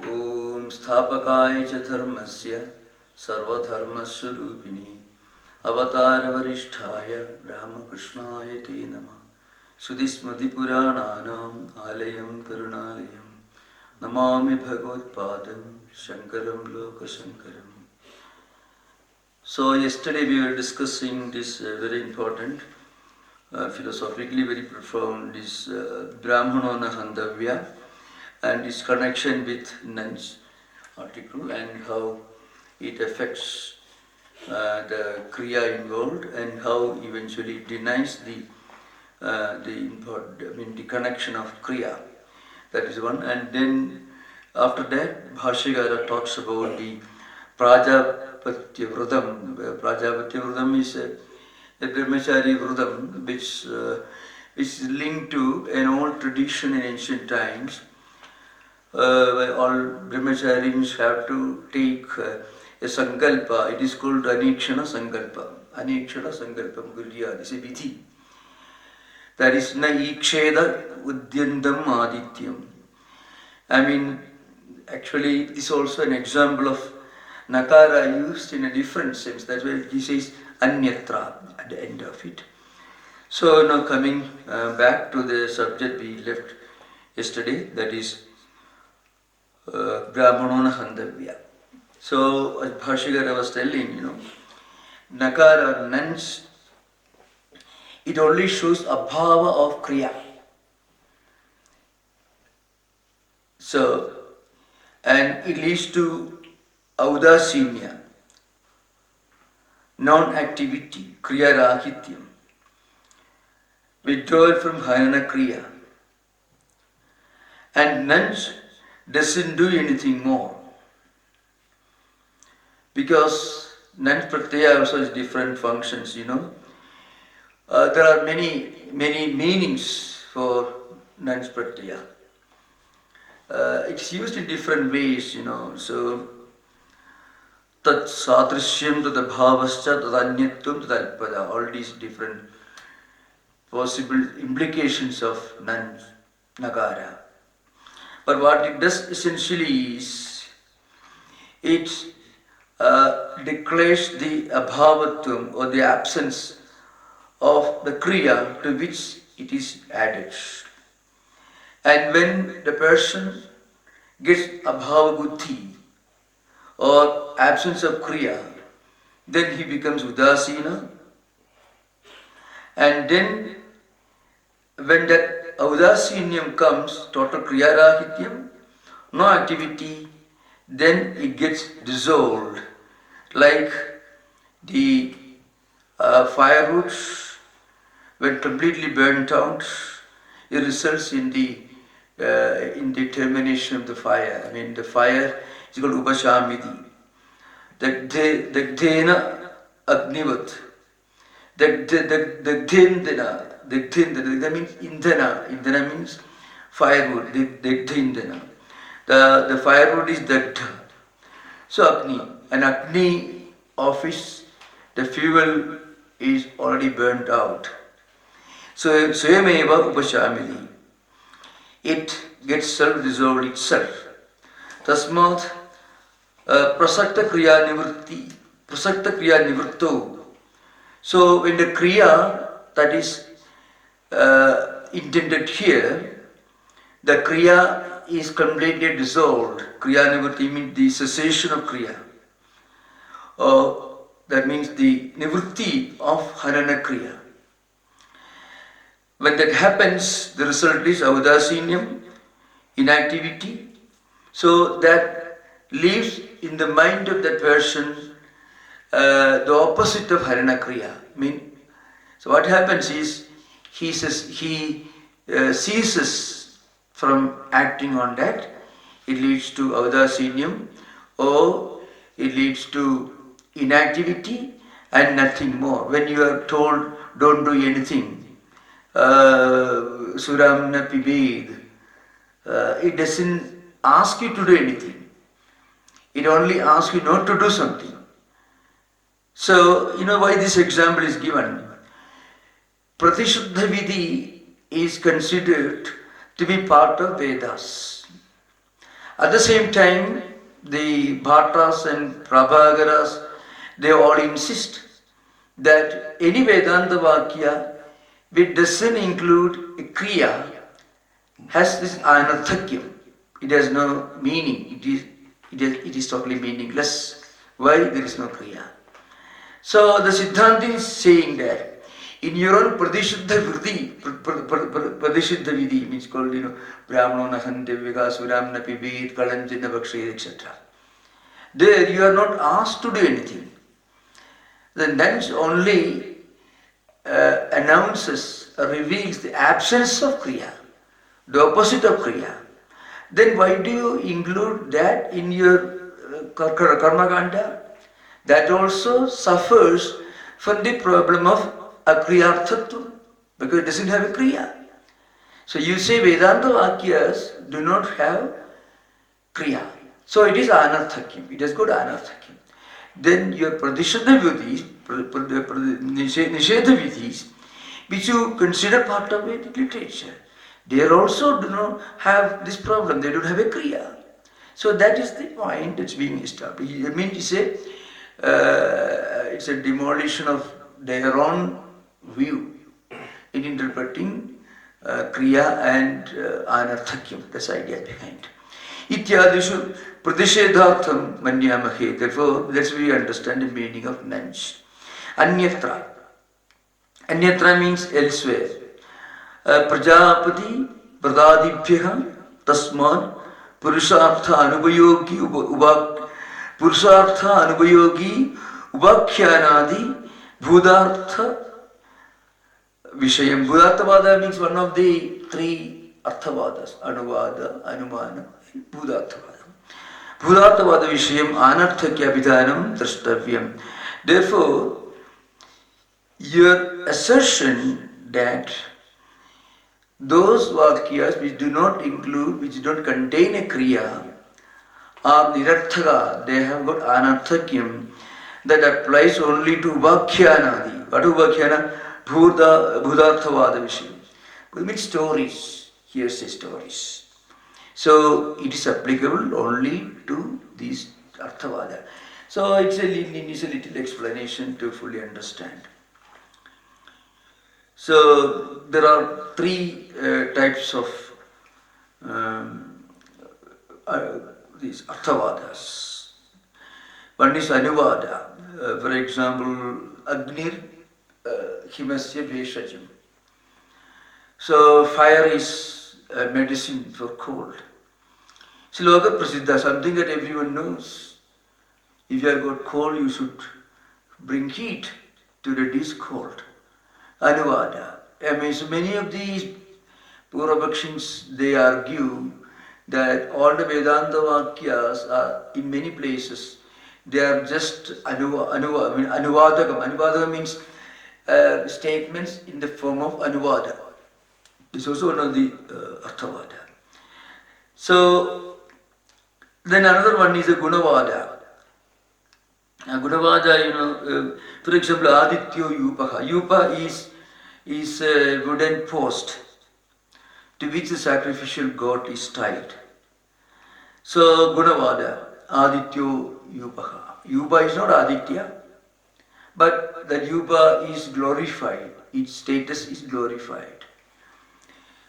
Om Sthapakaya cha dharmasya sarvadharmaswarupini Avatara Varisthaya Brahma Krishnaya te namah Sudhismati Purananam Alayam Karunalayam Namami Bhagavad Padam Shankaram Loka Shankaram. So yesterday we were discussing this very important, philosophically very profound, this Brahmanona Handavya and its connection with nuns article and how it affects the kriya involved and how eventually it denies the connection of kriya. That is one. And then after that, Bhashyam talks about the Prajapatya Vrudam. Prajapatya Vrudam is a Brahmachari Vrudam which is linked to an old tradition in ancient times. Where all brahmacharis have to take a sankalpa. It is called anikshana sankalpa. Anikshana sankalpa gurya. This is a vidhi. That is na iksheda udyandam adityam. I mean, actually, this is also an example of nakara used in a different sense. That's why he says anyatra at the end of it. So now coming back to the subject we left yesterday, that is Brahmanona Handavya. So, as Bhashyam was telling, Nakara, nuns, it only shows abhava of kriya. So, and it leads to audasinya, non-activity, kriya rahityam, withdrawal from harana kriya. And nuns doesn't do anything more. Because nuns pratyaya also has different functions, There are many meanings for nuns pratyaya. It's used in different ways, So, tat sadrishyam tat bhavascha tat anyatvam tat alpada. All these different possible implications of nuns, nakara. But what it does essentially is, it declares the abhavatvam or the absence of the kriya to which it is added. And when the person gets abhava buddhi or absence of kriya, then he becomes udasina. And then when that Audasinyam comes, total kriya rahityam, no activity, then it gets dissolved. Like the firewood, when completely burnt out, it results in the termination of the fire. I mean, the fire is called Bhashyam. Dagdena agnivat. Dagdendana. That means indhana. Indhana means firewood. Dagdha indhana. The firewood is dagdha. So Agni. An Agni office, the fuel is already burnt out. So Swayameva Upashamidi. It gets self-dissolved itself. Tasmat Prasakta Kriya Nivritti. Prasakta Kriya Nivritto. So when the Kriya that is intended here, the kriya is completely dissolved. Kriya nivritti means the cessation of kriya. That means the nivritti of harana kriya. When that happens, the result is audasinyam, inactivity. So that leaves in the mind of that person the opposite of harana kriya. So what happens is, he ceases from acting on that. It leads to audasinyam, or it leads to inactivity and nothing more. When you are told don't do anything, suram na pibed, it doesn't ask you to do anything. It only asks you not to do something. So, why this example is given? Pratishuddha Vidhi is considered to be part of Vedas. At the same time, the Bhattas and Prabhakaras, they all insist that any Vedanta Vakya which doesn't include a Kriya has this anarthakyam. It has no meaning. It is totally meaningless. Why? There is no Kriya. So the Siddhanta is saying that in your own Pradishuddha Vritti, Pradishuddha Vidhi means called, Brahmano Nahante Vigasuram Napi Veed Kalanjina Bhakshay, etc. There you are not asked to do anything. Then that only announces or reveals the absence of Kriya, the opposite of Kriya. Then why do you include that in your Karma Kanda? That also suffers from the problem of akriyarthatva, because it doesn't have a kriya. So you say Vedanta Vakyas do not have kriya. So it is anarthakyam. It has got anarthakyam. Then your pradishuddha vidhis, nishedha vidhis, which you consider part of Vedic literature, they also do not have this problem. They don't have a kriya. So that is the point that's being established. I mean to say, it's a demolition of their own view in interpreting kriya and anarthakyam. That's the idea behind. Ityadishu pradishedhartham manyamahe. Therefore, that's where we understand the meaning of nanch. Anyatra. Anyatra means elsewhere. Prajapati pradadibhyaha tasman purushartha anubayogi Purusartha Anubayogi Ubakyanadi Bhudartha Vishayam. Bhudarthavada means one of the three Arthavadas: Anuvada, Anumana, and Bhudarthavada. Bhudarthavada Vishayam Anarthakya Vidhanam Drashtavyam. Therefore, your assertion that those Vakyas which do not include, which don't contain a Kriya, are nirarthaka, they have got anarthakyam, that applies only to Ubakyanadi. What Ubakhyana? Bhudarthavada Vishayam. It means stories, hearsay stories. So it is applicable only to these Arthavada. So it's a little explanation to fully understand. So there are three types of these Arthavadas. One is Anuvada. For example, Agnir Himasya Bheshajam. So fire is a medicine for cold. Sloka Prasiddha, something that everyone knows. If you have got cold, you should bring heat to reduce cold. Anuvada. I mean, so many of these Purabhakshins, they argue that all the Vedanta Vakyas are, in many places, they are just Anuvadagam. Anuvadagam means statements in the form of Anuvada. This is also one of the Arthavada. So, then another one is a Gunavada. Gunavada, for example, Adityo Yupaha. Yupa is a wooden post to which the sacrificial goat is tied. So, Gunavada, Adityo Yupaha. Yupa is not Aditya, but that Yupa is glorified, its status is glorified.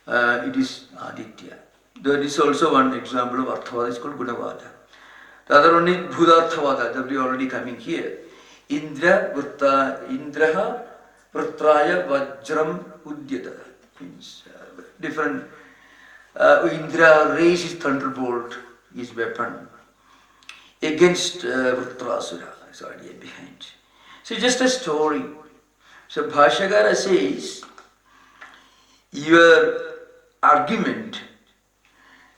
It is Aditya. There is also one example of Arthavada, it's called Gunavada. The other one is Bhudarthavada, that we are already coming here. Indraha Vrtraya Vajram Udyata. Means different. Indra raised his thunderbolt, his weapon, against Vritrasura. That's the idea behind. So just a story. So Bhashyakara says, your argument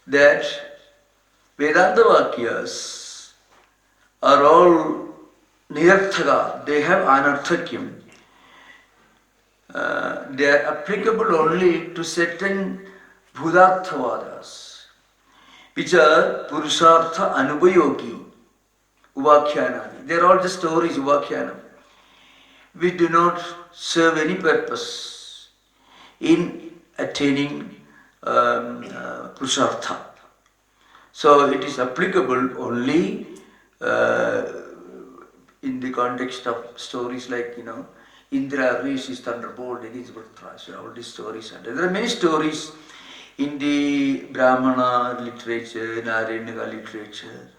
that Vedanta Vakyas are all nirarthaka, they have anarthakyam. They are applicable only to certain Bhudarthavadas, which are Purushartha Anubayogi, Ubakyanani. They are all the stories, Ubakyanam, which do not serve any purpose in attaining Purushartha. So it is applicable only in the context of stories like, Indra raised his thunderbolt against Vritra. So all these stories are there. There are many stories in the Brahmana literature, Narayana literature.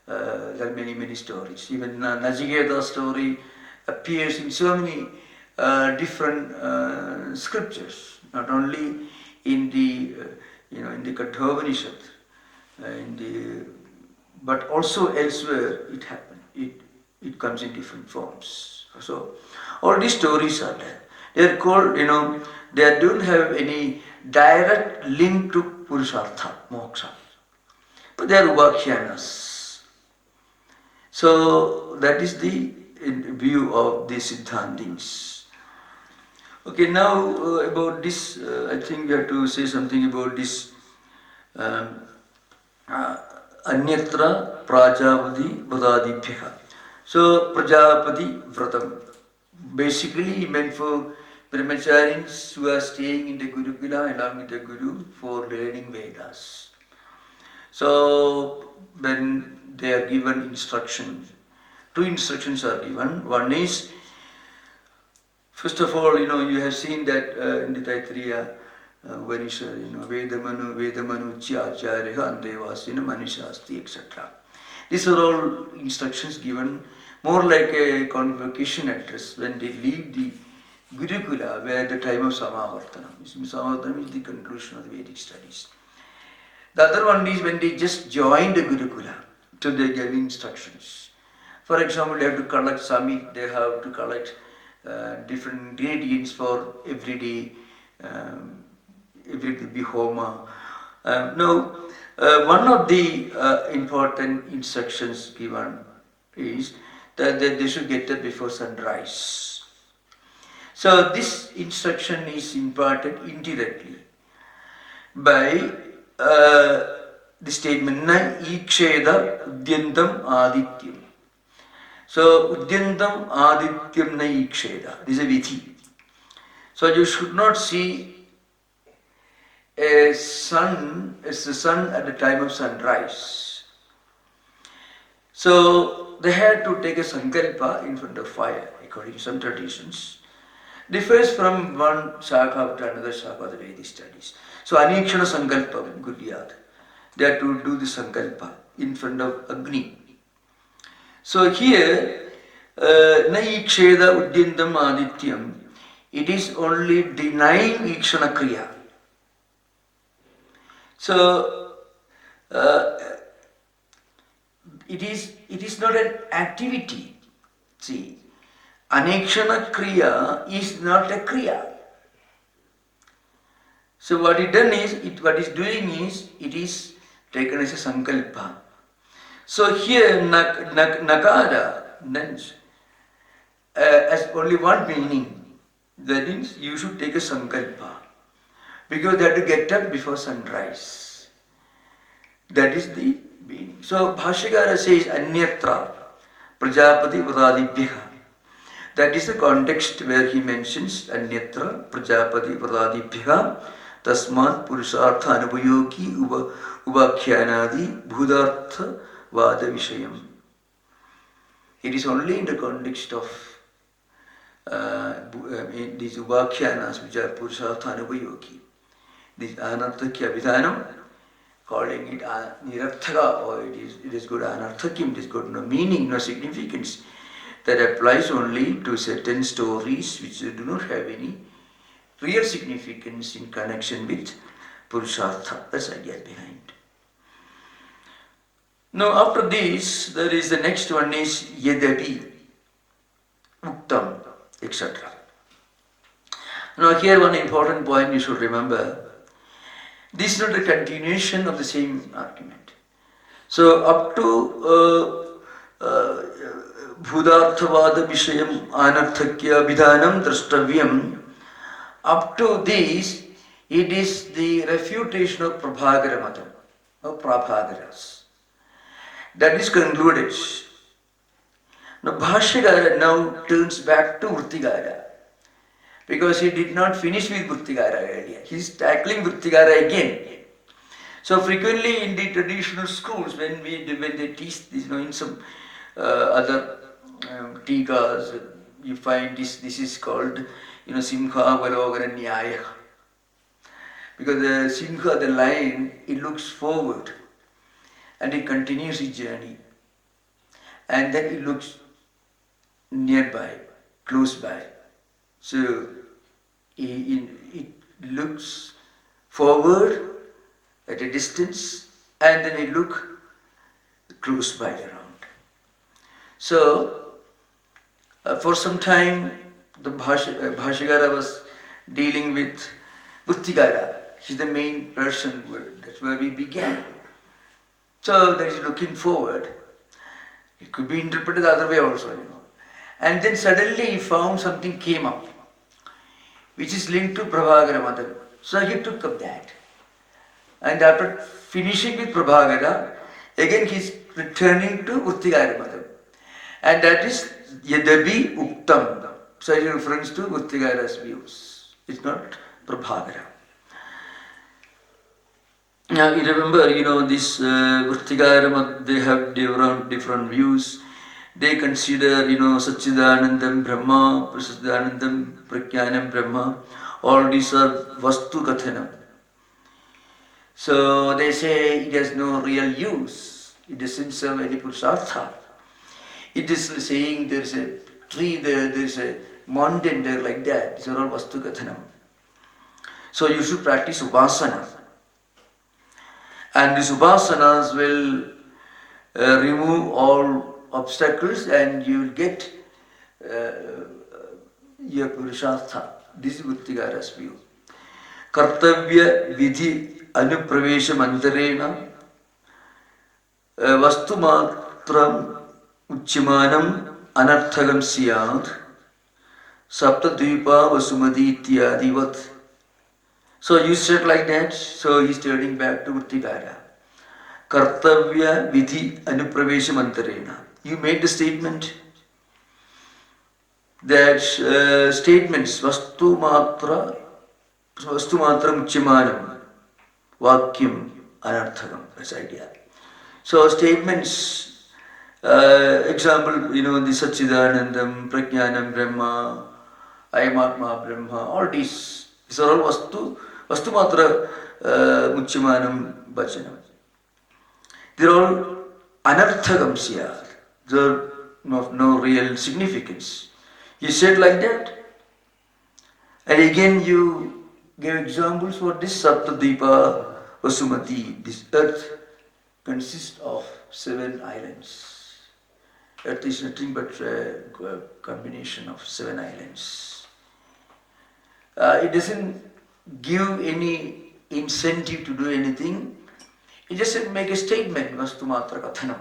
There are many stories. Even Nachiketa's story appears in so many different scriptures, not only in the in the Kathopanishad, but also elsewhere it happened. It comes in different forms. So all these stories are there. They are called, they don't have any direct link to Purushartha, Moksha. But they are Upakhyanas. So that is the view of the Siddhantins. Okay, now about this, I think we have to say something about this Anyatra Prajapati Vradadibhya. So Prajapati Vratam, basically meant for brahmacharis who are staying in the Gurukula along with the Guru for learning Vedas. So when they are given instructions, two instructions are given. One is, first of all, you have seen that in the Taittiriya Upanishad, Vedamanu Acharya Andevasina Manishasti, etc. These are all instructions given more like a convocation address when they leave the Gurukula, where the time of Samavartanam. Samavartanam is the conclusion of the Vedic studies. The other one is when they just join the Gurukula, so they give instructions. For example, they have to collect samit, they have to collect different ingredients for everyday homa. One of the important instructions given is that they should get up before sunrise. So this instruction is imparted indirectly by the statement Na iksheda udyantam adityam. So udyantam adityam na iksheda. This is a vidhi. So you should not see a sun as the sun at the time of sunrise. So they had to take a sankalpa in front of fire, according to some traditions. Differs from one shakha to another shakha of the Vedic studies. So anikshana sankalpa gudyat. They have to do the sankalpa in front of Agni. So here, na iksheda udyantam adityam, it is only denying ikshana kriya. So it is not an activity. See, anekshana kriya is not a kriya. So what it done is, it is taken as a sankalpa. So here nakara has only one meaning. That means you should take a sankalpa, because they have to get up before sunrise. That is the meaning. So Bhashyakara says Anyatra Prajapati Vradadibhya. That is the context where he mentions Anyatra Prajapati Vradadibhya Tasmat Purusartha Anupayogi Upakhyanadi Bhudartha Vada Vishayam. It is only in the context of these Upakhyanas which are Purusartha Anupayogi. This Anarthakya Vidhanam, calling it Nirarthaka, or it is good Anarthakim, it is good no meaning, no significance. That applies only to certain stories which do not have any real significance in connection with Purushartha. That's the idea behind. Now after this, there is the next one is Yadapi, Uktam, etc. Now here one important point you should remember. This is not a continuation of the same argument. So up to Bhudarthavada Vishayam Anarthakya Vidhanam Drashtavyam, up to this, it is the refutation of Prabhagara Matam, of Prabhagaras. That is concluded. Now Bhashyakara now turns back to Vrittigara, because he did not finish with Vrittigara earlier. He is tackling Vrittigara again. So frequently in the traditional schools, when they teach this, in some other tikas, you find this is called, Simha Avalokana Nyaya. Because the Simha, the lion, it looks forward and it continues its journey. And then it looks nearby, close by. So it looks forward at a distance and then it looks close by around. So for some time the Bhashyakara was dealing with Vrittikara. She's the main person, that's where we began. So that is looking forward. It could be interpreted the other way also, And then suddenly he found something came up, which is linked to Prabhakara Madam. So he took up that. And after finishing with Prabhakara, again he is returning to Vrittikara Madam. And that is Yadabi Uktam. So it is reference to Vrittikara's views. It's not Prabhakara. Now you remember, this Vrittikara, they have different views. They consider, Satchidanandam Brahma, Prasiddhanandam Prajnanam Brahma. All these are Vastu Kathanam. So they say it has no real use. It doesn't serve any Purushartha. It is saying there is a tree there is a mountain there, like that. These are all Vastu Kathanam. So you should practice Upasana. And these Upasanas will remove all obstacles and you will get your Purushartha. This is Vrittikara's view. Kartavya Vidhi Anupravesha Mantarena Vastu Matram Uchimanam Anarthagam Siyad Saptadvipa Vasumadi Ityadivat. So you said like that, so he's turning back to Vrittikara. Kartavya Vidhi Anupravesha Mantarena. You made the statement that statements Vastu Matra Muchimanam Vakyam Anarthagam. That's the idea. So statements, example, the Satchidanandam, Prajnanam Brahma, Ayamatma Brahma, all these are all Vastu Matra Muchimanam Bachanam. They are all Anarthagam Siyad. They are of no real significance. You said like that. And again you gave examples for this Saptadvipa Vasumati. This earth consists of 7 islands. Earth is nothing but a combination of 7 islands. It doesn't give any incentive to do anything. It just make a statement, Vastu Matra Kathanam.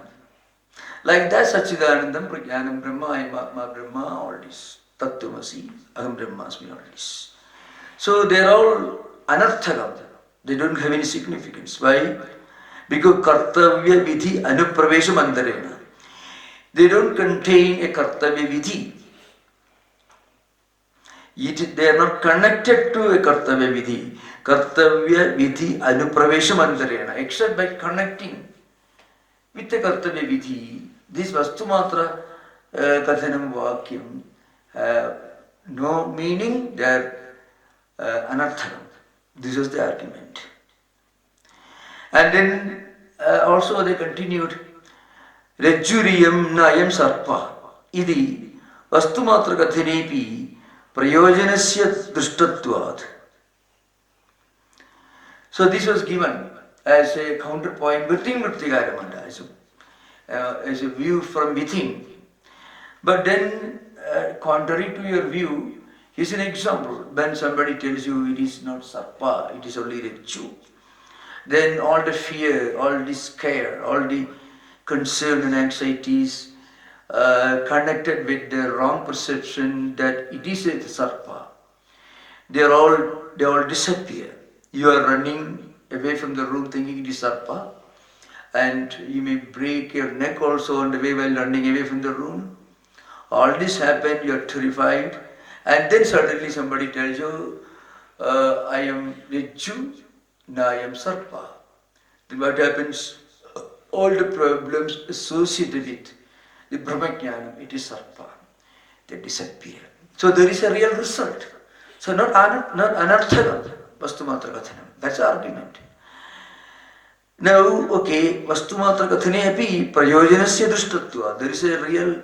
Like that, Satchidanandam, Prajnanam Brahma, Ayamatma Brahma, all this. Tattvamasi, Aham Brahmasmi, all this. So they are all anarthagam. They don't have any significance. Why? Because Kartavya Vidhi Anupravesha Mantarena. They don't contain a Kartavya Vidhi. They are not connected to a Kartavya Vidhi. Kartavya Vidhi Anupravesha Mantarena. Except by connecting with the Kartavya Vidhi, this Vastu Matra Kathanam Vakyam have no meaning, they are anarthagam. This was the argument. And then also they continued, Rajuriyam Nayam Sarpa Idi Vastu Matra Kathanepi Prayojanasya Drishtatvad. So this was given as a counterpoint within Vrittikara Manda, as a view from within. But then, contrary to your view, here's an example. When somebody tells you it is not Sarpa, it is only Rajju, then all the fear, all the scare, all the concern and anxieties connected with the wrong perception that it is a Sarpa, they all disappear. You are running away from the room thinking it is Sarpa, and you may break your neck also on the way while running away from the room. All this happened, you are terrified, and then suddenly somebody tells you, I am Rajju, now I am Sarpa. then what happens? All the problems associated with the Brahmajnanam, it is Sarpa, they disappear. So there is a real result. So not anarthakam, vastumatra kathanam. That's the argument. Now, okay, vastumatra kathane api prayojanasya drushtatva. There is a real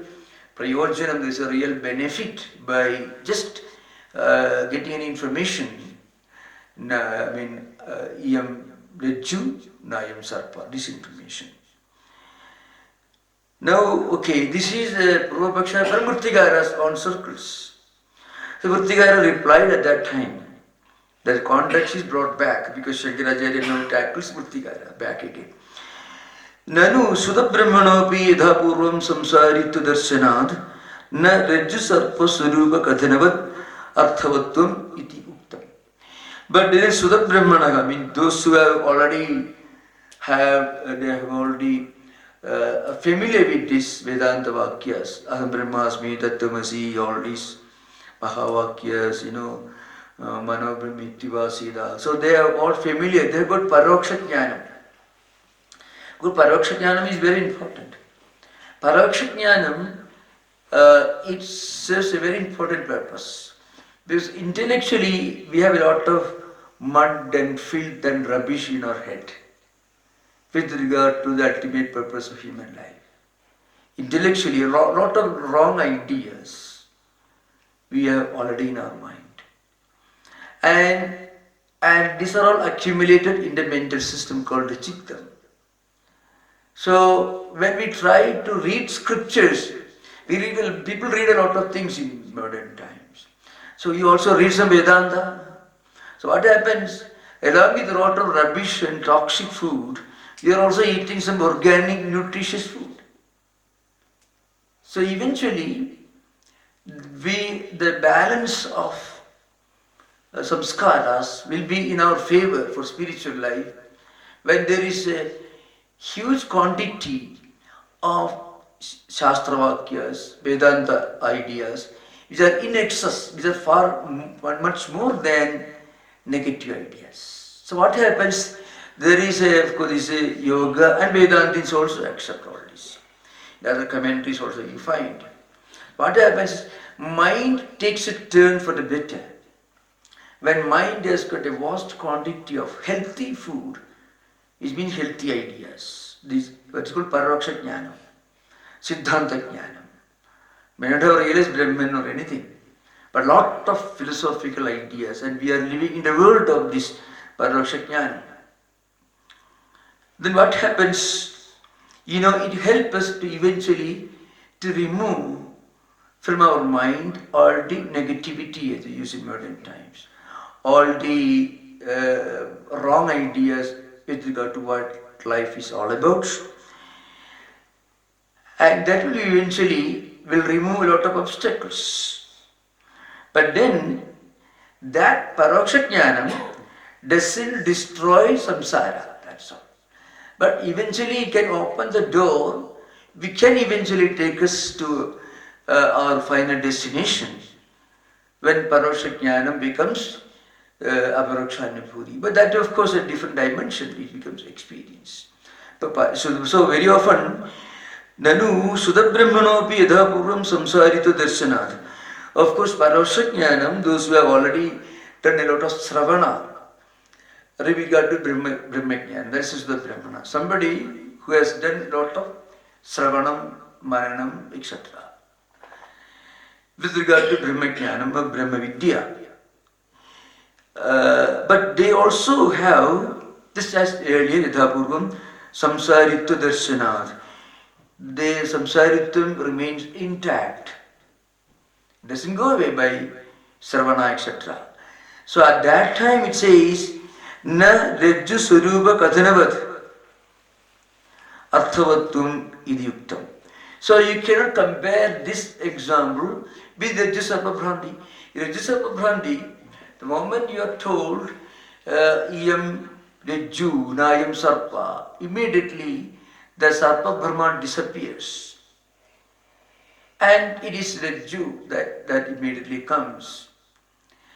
prayojanam, there is a real benefit by just getting any information. Iyam Rajju, Nayam Sarpa, this information. Now, okay, this is Purvapaksha from Murtigara's on circles. So Murtigara replied at that time. The context is brought back because Shankaracharya now tackles Murtigara back again. Nanu Sudabrahmanopi yadha purvam samsaritu darshanad na rajju sarpa surupa kathanavat arthavatvam iti uktam. But there is Sudabrahmanaga, those who have already familiar with this Vedanta Vakyas, Aham Brahmasmi, Tattwamasi, all these Mahavakyas, Mano Brahmityavasida. So they are all familiar, they have got Paroksha Jnanam. Good Paroksha Jnanam is very important. Paroksha Jnanam, it serves a very important purpose. Because intellectually, we have a lot of mud and filth and rubbish in our head with regard to the ultimate purpose of human life. Intellectually, a lot of wrong ideas we have already in our mind. And these are all accumulated in the mental system called the Chittam. So when we try to read scriptures, people read a lot of things in modern times. So you also read some Vedanta. So what happens? Along with a lot of rubbish and toxic food, you are also eating some organic, nutritious food. So eventually, the balance of samskaras will be in our favor for spiritual life when there is a huge quantity of Shastra Vakyas, Vedanta ideas, which are in excess, which are much more than negative ideas. So what happens? There is of course, yoga and Vedantins also accept all this. The other commentaries also you find. What happens? Mind takes a turn for the better. When mind has got a vast quantity of healthy food, it means healthy ideas. This what is called Paroksha Jnanam, Siddhanta Jnanam. May not have realized Brahman or anything, but lot of philosophical ideas, and we are living in the world of this Paroksha Jnanam. Then what happens? It helps us to eventually to remove from our mind all the negativity as we use in modern times, all the wrong ideas with regard to what life is all about. And that will eventually remove a lot of obstacles. But then that Paroksha Jnanam doesn't destroy samsara, that's all. But eventually it can open the door, which can eventually take us to our final destination when Paroksha Jnanam becomes Aparoksha Anubhuti. But that of course a different dimension, it becomes experience. So very often, Nanu Sudabrahmanopi yadha purvam samsarita darshanat. Of course, Paroksha Jnanam, those who have already done a lot of Sravana, with regard to Brahma Jnana, that is the Brahmana. Somebody who has done a lot of Sravanam, Maranam, etc. With regard to Brahma Jnanam or Brahma Vidya. But they also have, this as earlier, Yadhapurvam, Samsaritva Darshanat. Their Samsaritvam remains intact. It doesn't go away by Sravana, etc. So at that time it says, Na Rajju Swarupa Kathanavat Arthavatvam Idiyuktam. So you cannot compare this example with Rajju Sarpa Bhranti. Rajju Sarpa Bhranti, the moment you are told Iyam Rajju Nayam Sarpa, immediately the Sarpa Brahman disappears. And it is Rajju that immediately comes.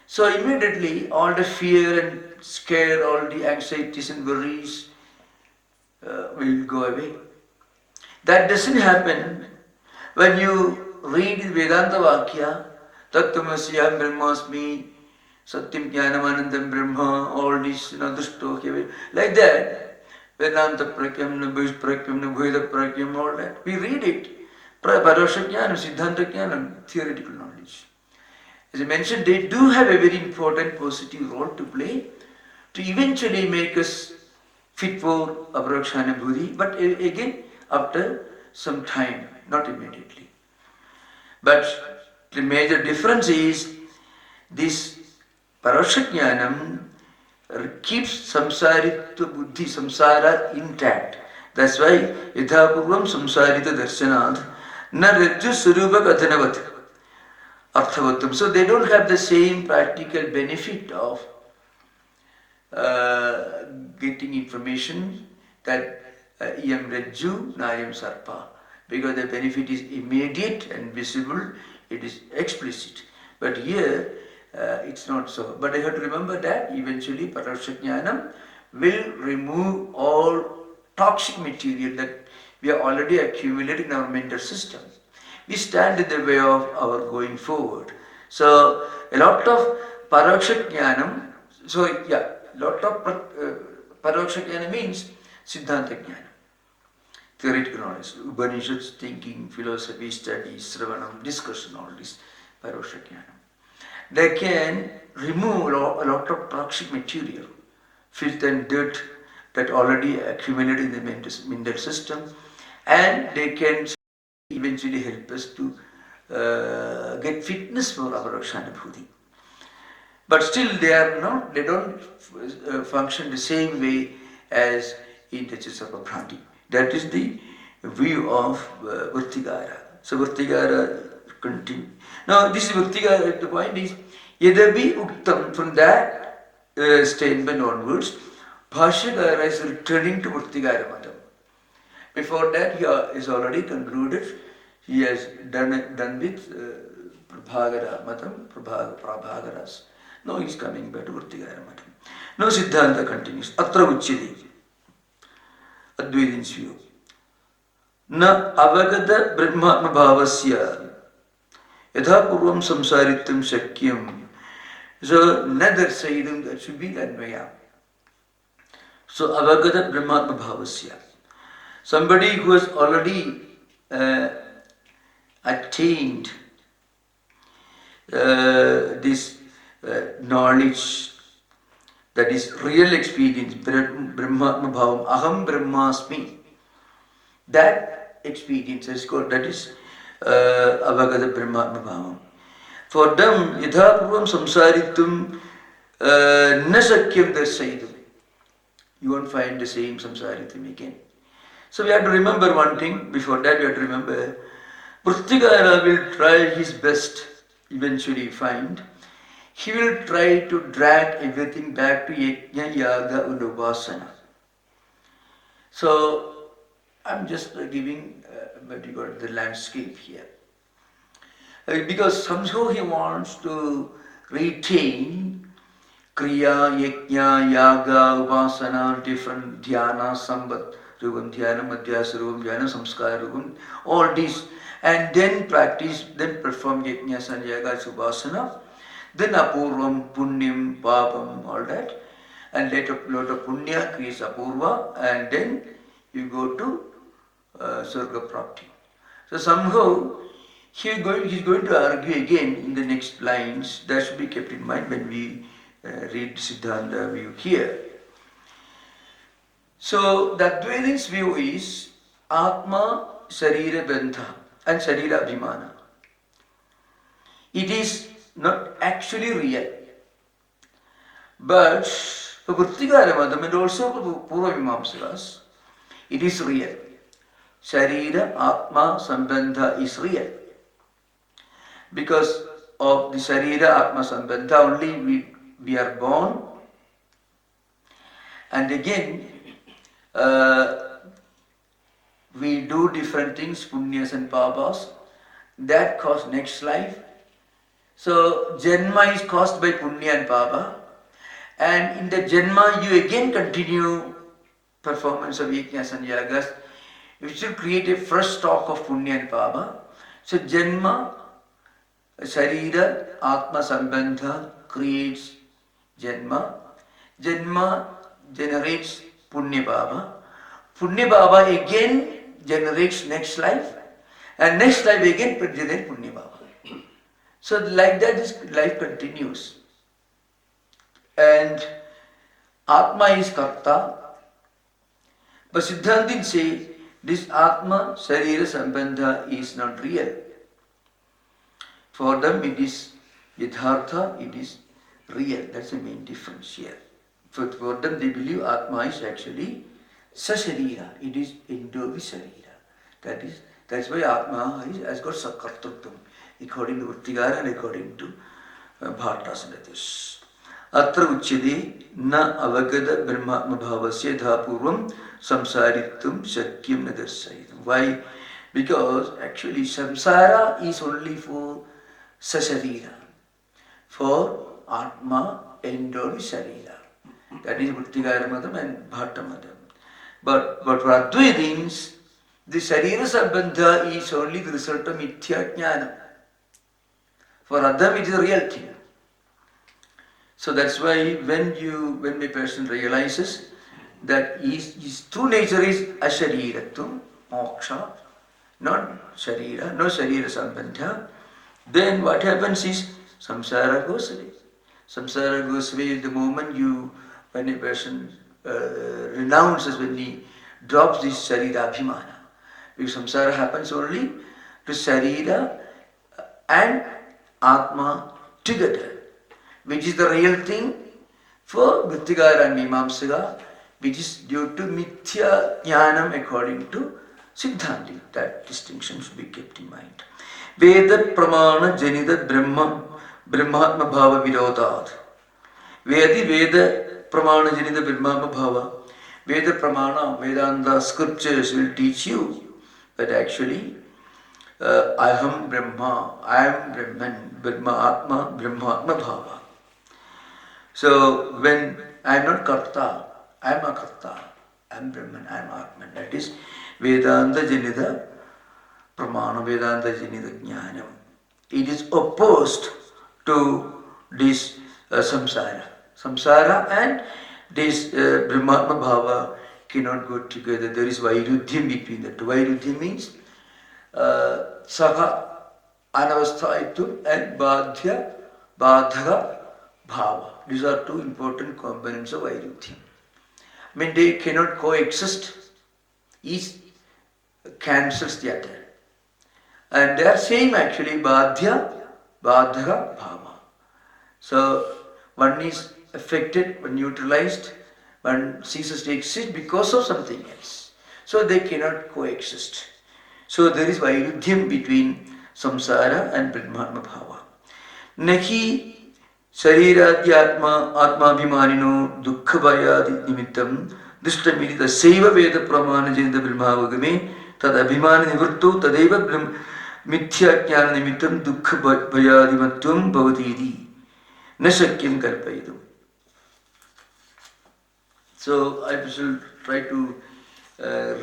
So immediately all the fear and scare, all the anxieties and worries will go away. That doesn't happen when you read Vedanta Vakya, Tattwamasyam Brahmasmi, Satyam Jnanam Anandam Brahma, all this, Dushto, like that. Vedanta Prakyam, Bhuj Prakyam, Bhuida Prakyam, all that. We read it. Parasha Jnanam, Siddhanta Jnanam, theoretical knowledge. As I mentioned, they do have a very important positive role to play to eventually make us fit for Aparakshana Bhuri, but again, after some time, not immediately. But the major difference is this Parashajnanam keeps samsaritva buddhi, samsara intact. That's why yadhapurvam samsarita darshanad na rajju surupa kathanavat arthavatam. So they don't have the same practical benefit of getting information that iyam rajju nayam sarpa, because the benefit is immediate and visible, it is explicit. But here it's not so. But I have to remember that eventually Parashajnanam will remove all toxic material that we are already accumulated in our mental system. We stand in the way of our going forward. So a lot of Parashajnanam, lot of Parashajnana means Siddhanta Jnana, theoretical knowledge, Upanishads, thinking, philosophy, studies, Sravanam, discussion, all this Parashajnana. They can remove a lot of toxic material, filth and dirt that already accumulated in the mental system, and they can eventually help us to get fitness for our Aparakshana Bhuri. But still they don't function the same way as in the Chisapa Bhranti. That is the view of Vrittigara. So Vrittigara continue. Now this is Vrittigara, the point is, Yadabi Uktam, from that statement onwards, Bhashyakara is returning to Vrittigara Matam. Before that he is already concluded, he has done with Prabhagara Matam, Prabhagaras. Now he is coming back to Vrittigara Matam. Now Siddhanta continues. Atra Uchyati, Advaitin's view. Na avagata brahmatma bhavasya yatha purvam samsaritam shakyam. So another sayidam, that should be Advaya. So avagata brahmatma bhavasya. Somebody who has already attained this knowledge, that is real experience, Brahmatma Bhavam, Aham Brahmasmi. That experience is called, that is Avagata Brahmatma Bhavam. For them, Yatha Purvam Samsaritum Nasakyam Darsaitum. You won't find the same Samsaritum again. So we have to remember one thing. Before that we have to remember, Vrittigara will try his best, eventually find. He will try to drag everything back to Yajna, Yaga and Upasana. So I'm just giving the landscape here. Because somehow he wants to retain Kriya, Yajna, Yaga, Upasana, different dhyana, Sambat, Rupam Dhyana, Madhyasa Rupam Dhyana, Samskara Rupam, all these, and then practice, then perform Yajnas and Yagas, Upasana, then Apurvam, Punyam, Papam, all that, and later lot of Punya creates Apurva, and then you go to Surga Prapti. So somehow he's going to argue again in the next lines. That should be kept in mind when we read Siddhanta view here. So the Advaitins view is Atma, Sharira Bandha and Sharira Abhimana. It is not actually real. But for Vrittigara Madam and also for Purva Mimamsakas, it is real. Sharira, Atma, Sambandha is real. Because of the Sharira, Atma, Sambandha only we are born, and again we do different things, punyas and papas, that cause next life. So Janma is caused by punya and papa, and in the Janma you again continue performance of yajnas and yagas, we should create a fresh stock of punya and papa. So Janma, Sharira, Atma Sambandha creates Janma. Janma generates Punya Baba. Punya Baba again generates next life. And next life again generates Punya Baba. So like that this life continues. And Atma is Karta. But Siddhantin say this Atma, Sharira, Sambandha is not real. For them it is Yadhartha, it is real. That's the main difference here. For them they believe Atma is actually Sasharira, it is Indo-Visharira. That's why Atma has got Sakartrutvam, according to Vrittigara and according to Bhattas and others. Atra uchyade na avagada brahmatma bhavasya dhapurvam samsaritvam shakyam nadarsayitam. Why? Because actually samsara is only for Sasharira, for Atma endori Sharira. That is Vrittigara Madam and Bhatta Madam. But for Advaitins, the Sharira Sambandha is only the result of Mithya Jnana. For Adam it is a real thing. So that's why when a person realizes that his true nature is Ashariratvam, Moksha, not Sharira, no Sharira Sambandha, then what happens is samsara goes away. Samsara goes away the moment when a person renounces, when he drops this Sharira Abhimana. Because samsara happens only to Sharira and Atma together, which is the real thing for Vrittigara and Mimamsaka, which is due to Mithya Jnanam according to Siddhanti. That distinction should be kept in mind. Veda Pramana Janita Brahmatma Bhava Virodhat. Veda Pramana Janita Brahmatma Bhava. Veda Pramana, Vedanta scriptures will teach you that actually Aham Brahma, I am Brahman, Brahma Atma, Brahmatma Bhava. So when I am not Karta, I am a Karta, I am Brahman, I am Atman. That is Vedanta Janita Pramana, Vedanta Janita Jnanam. It is opposed to this samsara. Samsara and this Brahmatma Bhava cannot go together. There is Vairuddhyam between the two. Vairuddhyam means Sakha Anavasthaitum and Badhaka Bhava. These are two important components of Vairuddhyam. I mean, they cannot coexist. Each cancels the other. And they are same actually, Badhya, Badhaka Bhava. So one is affected, one neutralized, one ceases to exist because of something else. So they cannot coexist. So there is Vairuddhyam between samsara and Brahmatma Bhava. Nahi Shariradi Atma Bhimanino Dukkha Bhayadi Nimittam Dishtamiti Tasaiva Veda Pramana Janita Brahmavagame Tad Abhimani Nivrittu Tadeva Mithya Jnana Nimittam Dukkha Bhayadi Matvam Bhavadidi Nashakyam Kalpayidam. So I shall try to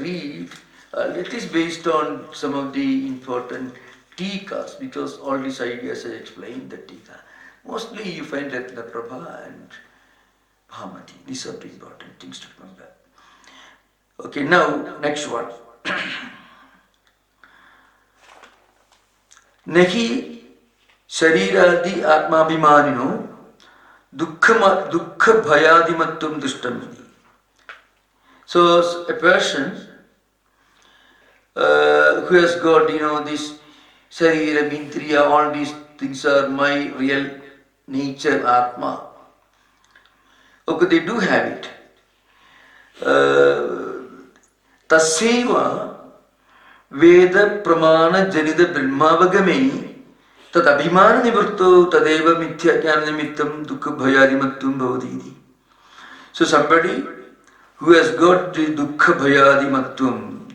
read. It is based on some of the important tikas, because all these ideas I explained the tika. Mostly you find Ratna Prabha and Bhamati. These are the important things to remember. Okay, now next one. Nahi Shariradi Atmabhimanino Dukkha Bhayadimattum Dushtamini. So a person who has got, this Sharira, Indriya, all these things are my real nature, Atma. Okay, they do have it. Taseva Veda Pramana Janita Brahmavagame Tad Abhimana Nivritto Tadeva Mithya Jnana Nimittam Dukkha Bhayadimattum Bhavadidi. So somebody who has got the Dukkha Bhayadimattum,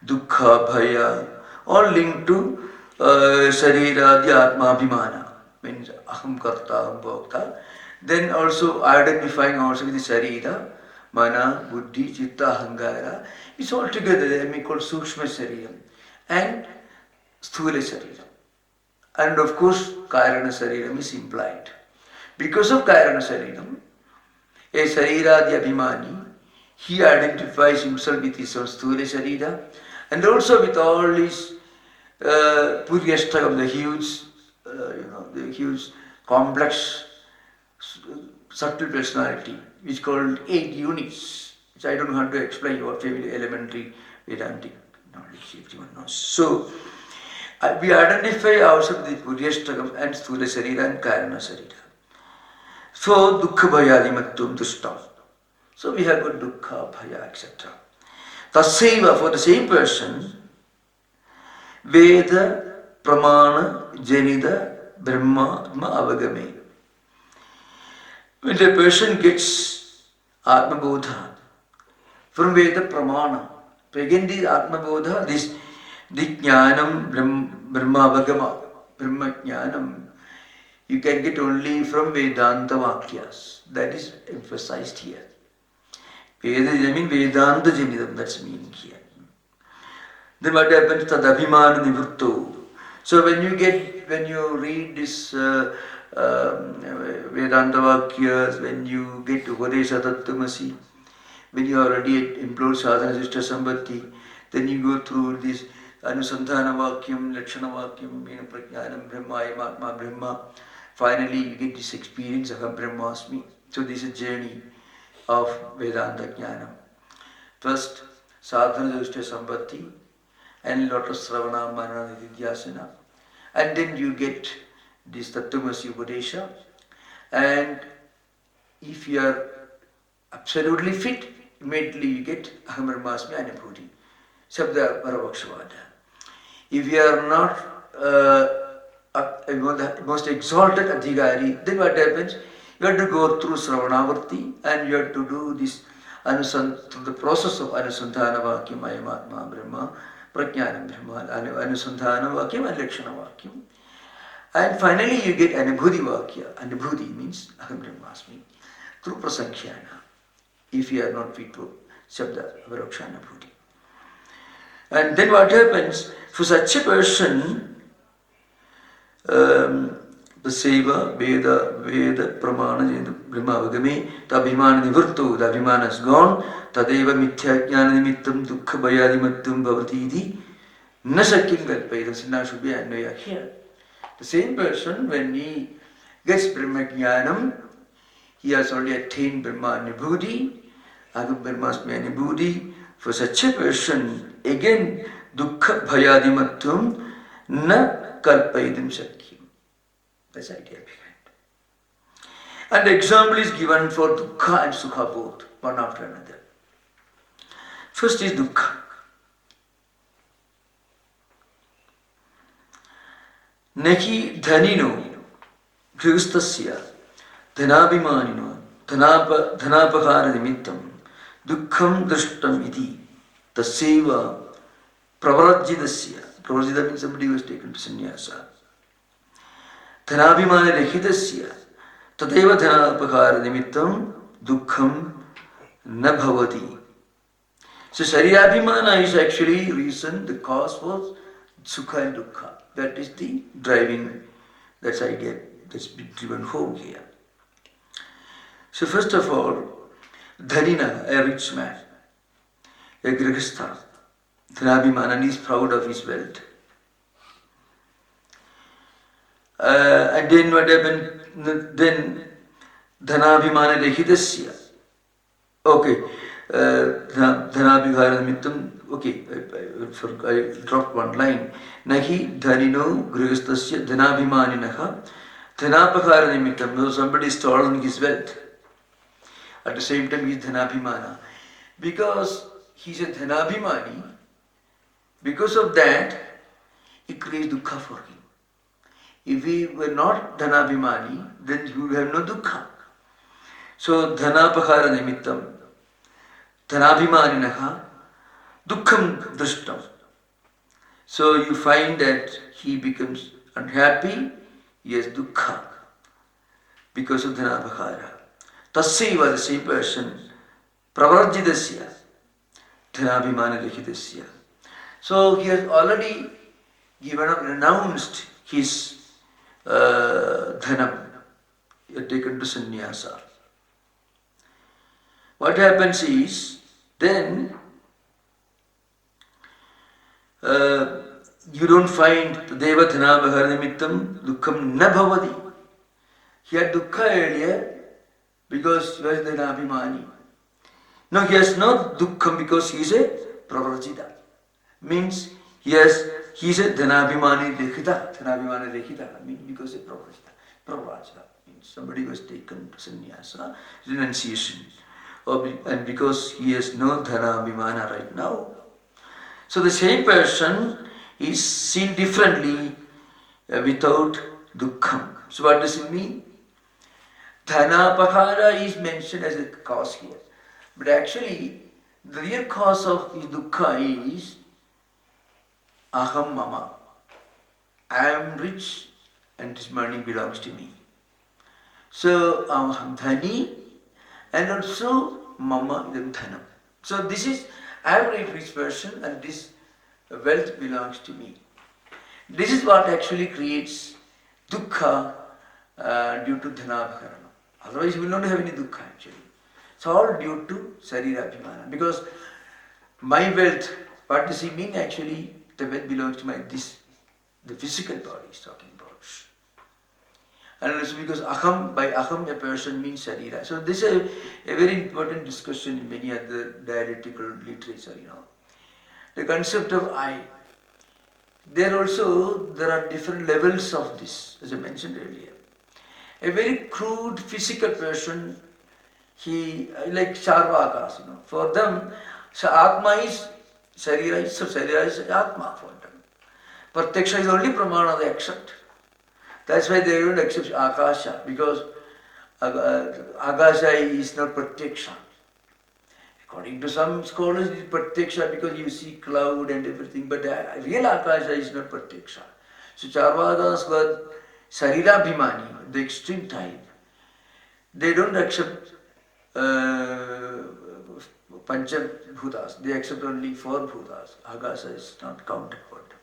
Dukkha Bhaya, all linked to Sharira, the Atma Abhimana, means Aham Karta, Aham Bhokta, then also identifying also with the Sharira, Mana, Buddhi, Chitta, Ahankara. It's all together. They may call Sukshma Shariram and Sthula Shariram. And of course, Karana Shariram is implied. Because of Karana Shariram, a Shariradi Abhimani, he identifies himself with his own Sthula Sharira and also with all his Puryastakam, the huge complex subtle personality, which is called 8 units, which I don't know how to explain. You are familiar, elementary Vedantic knowledge, everyone knows. So, we identify ourselves with Puryastakam and Sthula Sharira and Karana Sharira. So, Dukkha Bhayadi Mattum Dushtam. So, we have got Dukkha, Bhaya, etc. Tasaiva, for the same person, Veda, Pramana, Janida, Brahma, Avagame. When the person gets Atma Bodha from Veda Pramana, again this Atma Bodha, this Jnanam, Brahma Avagama, Brahma Jnanam, you can get only from Vedanta Vakyas. That is emphasized here. Veda, I mean Vedanta Janidam, that's meaning here. Then what happens? Tadabhimana Nivritto. So when you read this Vedanta Vakyas, when you get to Upadesha Tattvamasi, when you already employed Sadhana Sishta Sambhati, then you go through this Anusandhana Vakyam, Lakshana Vakyam, Prajnanam Brahma, Atma Brahma. Finally, you get this experience of Brahmasmi. So this is a journey of Vedanta Jnanam. First, Sadhana Sishta Sambhati, and lot of Sravana, Manana, Nidhyasana. And then you get this Tattvamasi Upadesha. And if you are absolutely fit, immediately you get Aham Brahmasmi Anubhuti. Sabda Paravakshvada. If you are not the most exalted Adhikari, then what happens? You have to go through Sravanavarti and you have to do this through the process of Anusandhana Vakyam, Ayamatma Brahma, Prajnanam Brahma, Anusandhana Vakyam and Lakshana Vakyam. And finally you get Anubhuti Vakya. Anubhuti means Aham Brahmasmi through Prasankhyana, if you are not fit to Shabda Varakshana Bhuti. And then what happens? For such a person, the Seva, Veda, Pramana, Brahma Avagame, the Abhimana Nivritto, the Abhimana is gone, Tadeva Mithya Jnana Nimittam Dukkha Bhayadi Mattam Bhavatidi, Nasakim Galpai, the Sinna should be Anvaya here. The same person, when he gets Brahma Jnanam, he has already attained Brahma Nibhudi, Agam Brahmasmi Nibhudi. For such a person, again, Dukkha Bhayadi Mattam Na Kalpaidim Sakyam. That's the idea behind. And the example is given for Dukkha and Sukha both, one after another. First is Dukkha. Nahi dhanino grihastasya dhanabhimanino dhanapahara nimittam dukkham drishtam iti tasyeva pravarajidasya. Pravarajida means somebody who has taken to sannyasa. Dhanabhimana rahitasya tadeva dhanapahara nimittam dukkham na bhavati. So Sharirabhimana is actually reason, the cause for Sukha and Dukkha. That is the driving, that's the idea that's been driven home here. So first of all, Dhanina, a rich man, a grihastha, Dhanabhimana, is proud of his wealth. And then what happened? Then Dhanabhimana rahitasya. Okay. Dhanabhivara nimittam. Okay, I dropped one line. Nahi dhanino grihastasya dhanabhimaninaha dhanapahara nimittam. No, somebody is stolen his wealth. At the same time, he is dhanabhimana. Because he is a dhanabhimani, because of that, it creates dukkha for him. If he were not dhanabhimani, then he would have no dukkha. So, dhanapahara nimittam. Dhanabhimaninaha dukkham drishtam. So you find that he becomes unhappy, he has dukkha because of dhanabhakara. Tasyeva, the same person, pravarjidasya, dhanabhimana rahidasya. So he has already given up, renounced his dhanam, he had taken to sannyasa. What happens is, then you don't find Deva Dhanabhara Nimittam Dukkham na bhavati. He had dukkha earlier because he was Dhanabhimani. Now he has no dukkham because he is a pravarjita. Means he is a Dhanabhimani Rekhita. Dhanabhimani Rekhita means because he is a pravarjita. Means somebody was taken to sannyasa, renunciation. And because he has no Dhanabhimana right now. So the same person is seen differently without dukkham. So what does it mean? Dhanapahara is mentioned as a cause here. But actually, the real cause of his dukkha is aham mama. I am rich and this money belongs to me. So aham dhani and also mama idam dhanam. So this is, I am a rich person and this wealth belongs to me. This is what actually creates dukkha due to dhanabharana. Otherwise, you will not have any dukkha actually. It's all due to sarira abhimana. Because my wealth, what does he mean actually? The wealth belongs to the physical body is talking about. And also because aham, by aham a person means sarira. So this is a very important discussion in many other dialectical literature, The concept of I. There are different levels of this, as I mentioned earlier. A very crude physical person, he, like Charvakas, for them, so Atma is Sarira, so Sarira is Atma for them. Pratyaksha is only Pramana they accept. That's why they don't accept Akasha, because Akasha is not Pratyaksha. According to some scholars, it is Pratyaksha because you see cloud and everything, but real Akasha is not Pratyaksha. So Charvakas were Sarira Bhimani, the extreme type. They don't accept Pancha Bhutas, they accept only 4 Bhutas. Akasha is not counted for them.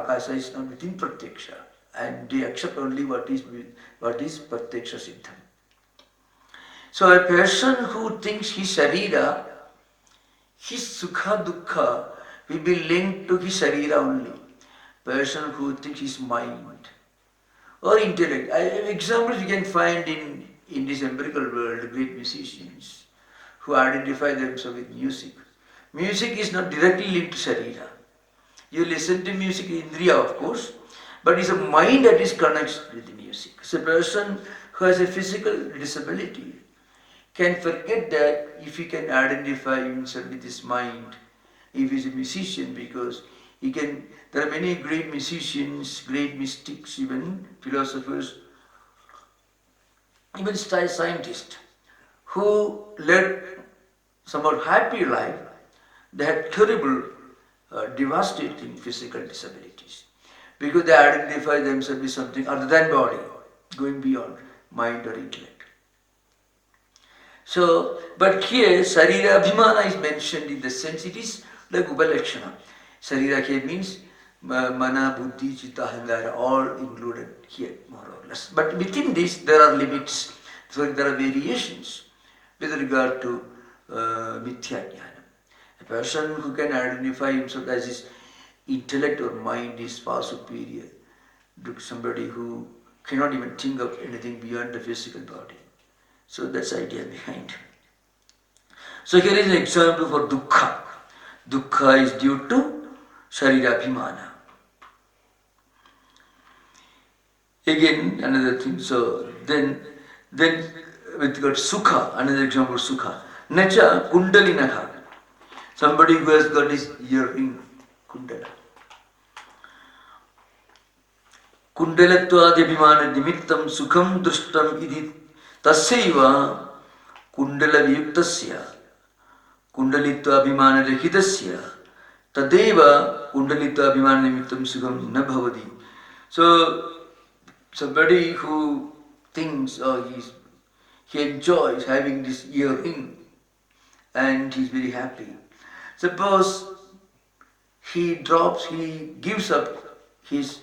Akasha is not within Pratyaksha, and they accept only what is Pratyaksha Siddham. So a person who thinks his Sharira, his Sukha Dukkha will be linked to his Sharira only. Person who thinks his mind or intellect. Examples you can find in this empirical world, great musicians who identify themselves with music. Music is not directly linked to Sharira. You listen to music, Indriya of course, but it's a mind that is connected with the music. So a person who has a physical disability can forget that if he can identify himself with his mind, if he's a musician, because there are many great musicians, great mystics, even philosophers, even scientists, who led somewhat happy life. They had terrible, devastating physical disabilities, because they identify themselves with something other than body, going beyond mind or intellect. So, but here Sarira Abhimana is mentioned in the sense it is like Upalakshana. Sarira here means Mana, Buddhi, Chitta, Ahankara, all included here more or less. But within this there are limits, so there are variations with regard to Mithya Jnana. A person who can identify himself as his intellect or mind is far superior to somebody who cannot even think of anything beyond the physical body. So that's the idea behind. So here is an example for dukkha. Dukkha is due to Sharira Abhimana. Again, another thing. So then with regard to sukha, another example of sukha. Nacha kundalinaha. Somebody who has got his earring kundala. Kundalatva abhimana nimittam sukham drushtam idhi tasyaiva kundala viyuktasya kundalitva abhimana rahitasya tadeva kundalitva abhimana nimittam sukham na bhavati. So somebody who thinks he enjoys having this earring, and he's very happy. Suppose he gives up his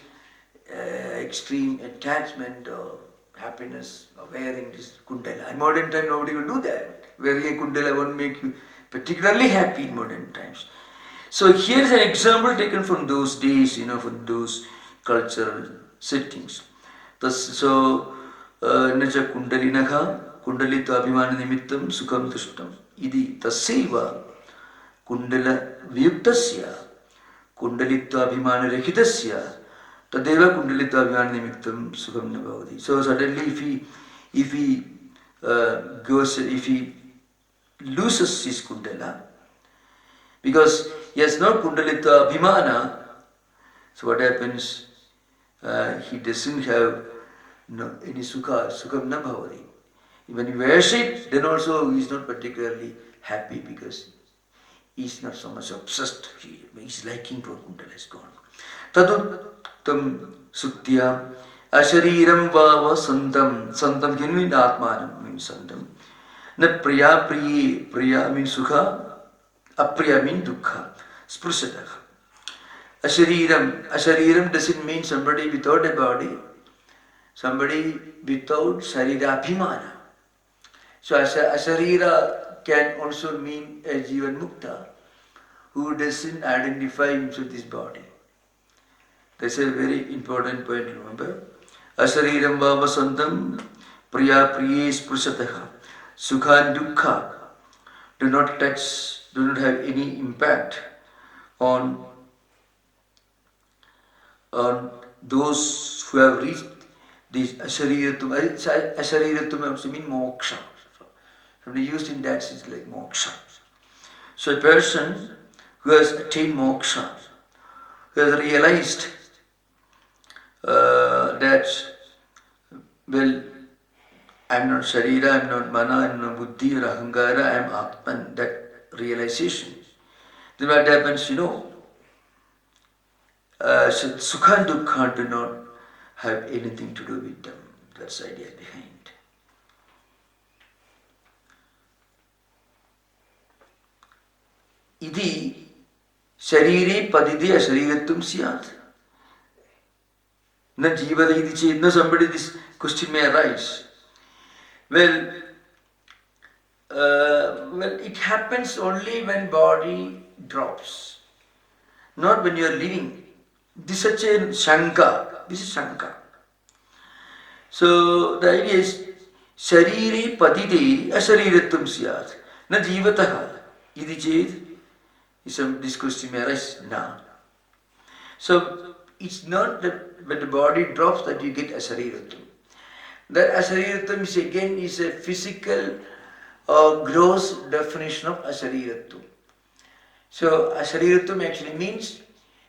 extreme attachment or happiness of wearing this kundala. In modern time, nobody will do that. Wearing a kundala won't make you particularly happy in modern times. So here is an example taken from those days, from those cultural settings. So, nacha kundalinaha kundalita abhimana nimittam sukham dushtam idi tasaiva kundala vyuktasya kundalita abhimana rehitasya tadeva kundalita abhimana nimittam sukham nabhavati. So suddenly if he loses his kundala, because he has no kundalita abhimana, so what happens? He doesn't have any sukham na bhavati. When he wears it, then also he is not particularly happy because he is not so much obsessed. His liking for kundala is gone. Taduttam suktya ashariram vava santam. Santam can mean atmanam, means santam. Na priya means sukha, apriya means dukkha. Sprushataha. Ashariram doesn't mean somebody without a body, somebody without sarira abhimana. So asharira can also mean a jivan mukta who doesn't identify himself with his body. That's a very important point, remember. Ashariram vava santam priya sprushataha. Sukha and dukkha do not have any impact on those who have reached this ashariratum. Ashariratum also means moksha. From the used in that sense like moksha. So a person who has attained moksha, who has realized that, well, I am not sharira, I am not mana, I am not buddhi or ahankara, I am atman, that realization. Then what happens, sukha and dukkha do not have anything to do with them. That's the idea behind. Idi sharire padide asharirattum syat. Na jivada idi ched. Now somebody, this question may arise. Well, it happens only when body drops, not when you are living. This is such a Shanka. This is Shanka. So the idea is sharire padide asharirattum syat. Na jivataha idi ched. This question may arise now. So it's not that when the body drops that you get ashariratum. That ashariratum is a physical or gross definition of ashariratum. So ashariratum actually means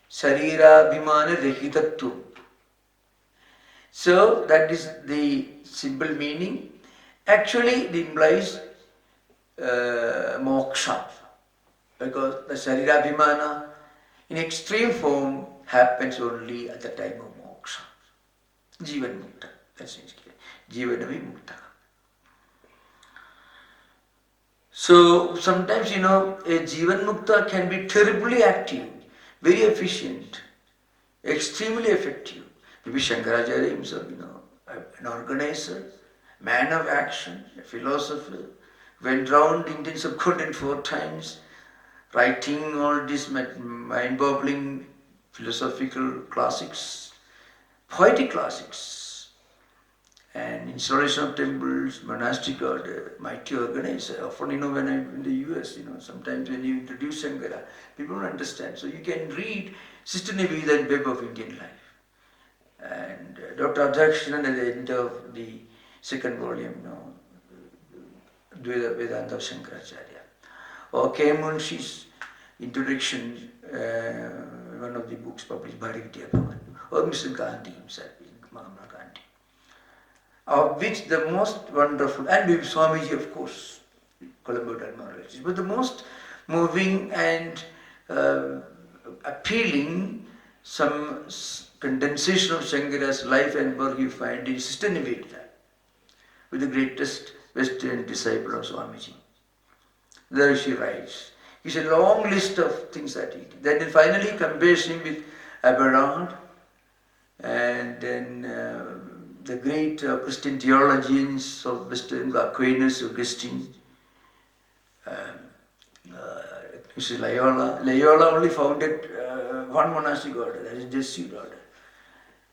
sarira bhimana rehitattu. So that is the simple meaning. Actually it implies moksha. Because the sarira bhimana in extreme form happens only at the time of moksha. Jivan mukta. That's it. Jivanami mukta. So sometimes, a jivan mukta can be terribly active, very efficient, extremely effective. Maybe Shankaracharya himself, an organizer, man of action, a philosopher, went round Indian subcontinent 4 times, writing all these mind-boggling philosophical classics, poetic classics, and installation of temples, monastic order, mighty organizer. Often, when I'm in the US, sometimes when you introduce Shankara, people don't understand. So you can read Sister Nivedana and Web of Indian Life. And Dr. Advaita Ashrama at the end of the 2nd volume, Advaita Vedanta of Shankaracharya. Or K. Munshi's introduction, one of the books published by Revered Maharaj, or Mr. Gandhi himself, Mahatma Gandhi, of which the most wonderful, and Swamiji of course, Colombo Dharmaraj, but the most moving and appealing, some condensation of Shankara's life and work you find in Sister Nivedana, with the greatest Western disciple of Swamiji. There she writes. It's a long list of things that he did. Then finally compares him with Abelard, and then the great Christian theologians of Western, Aquinas, Augustine, Loyola. Loyola only founded one monastic order, that is Jesuit order.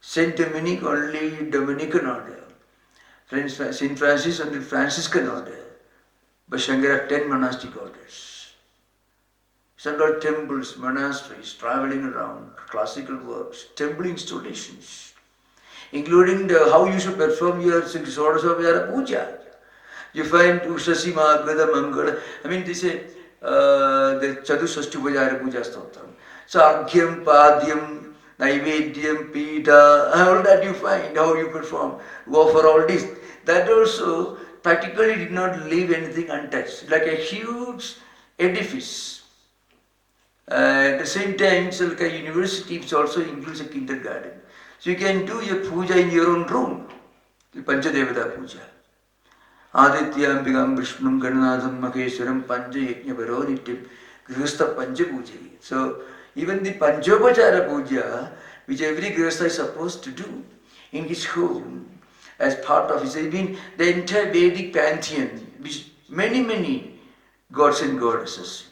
Saint Dominic only Dominican order. Saint Francis only Franciscan order. But Shankara 10 monastic orders. Several temples, monasteries, traveling around, classical works, temple installations, including how you should perform your 6 orders of Yara Puja. You find Ushasi Magada Mangala. I mean, this is the Chatusashti Vajara Puja Stotram. So Arghyam, Padhyam, Naivedyam, Pita, all that you find, how you perform, go for all this. That also practically did not leave anything untouched, like a huge edifice. At the same time, so like a university, it also includes a kindergarten. So you can do your puja in your own room, the Panchadevata puja. Adityam Bhigam Vishnum Gananatham Maheshwaram Pancha Yajna Varonityam Grihastha Pancha Puja. So even the Panchopachara puja, which every Grihastha is supposed to do in his home, as part of his, I mean, the entire Vedic pantheon, which many gods and goddesses,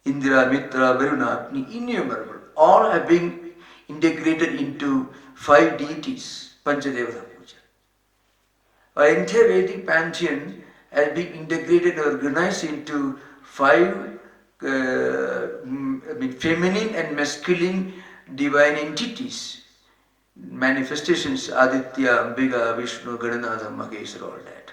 Indra, Mitra, Varuna, Agni, innumerable, all have been integrated into 5 deities, Panchadevata puja. Our entire Vedic pantheon has been integrated and organized into 5 feminine and masculine divine entities, manifestations, Aditya, Ambika, Vishnu, Gananatha, Maheshwara, all that.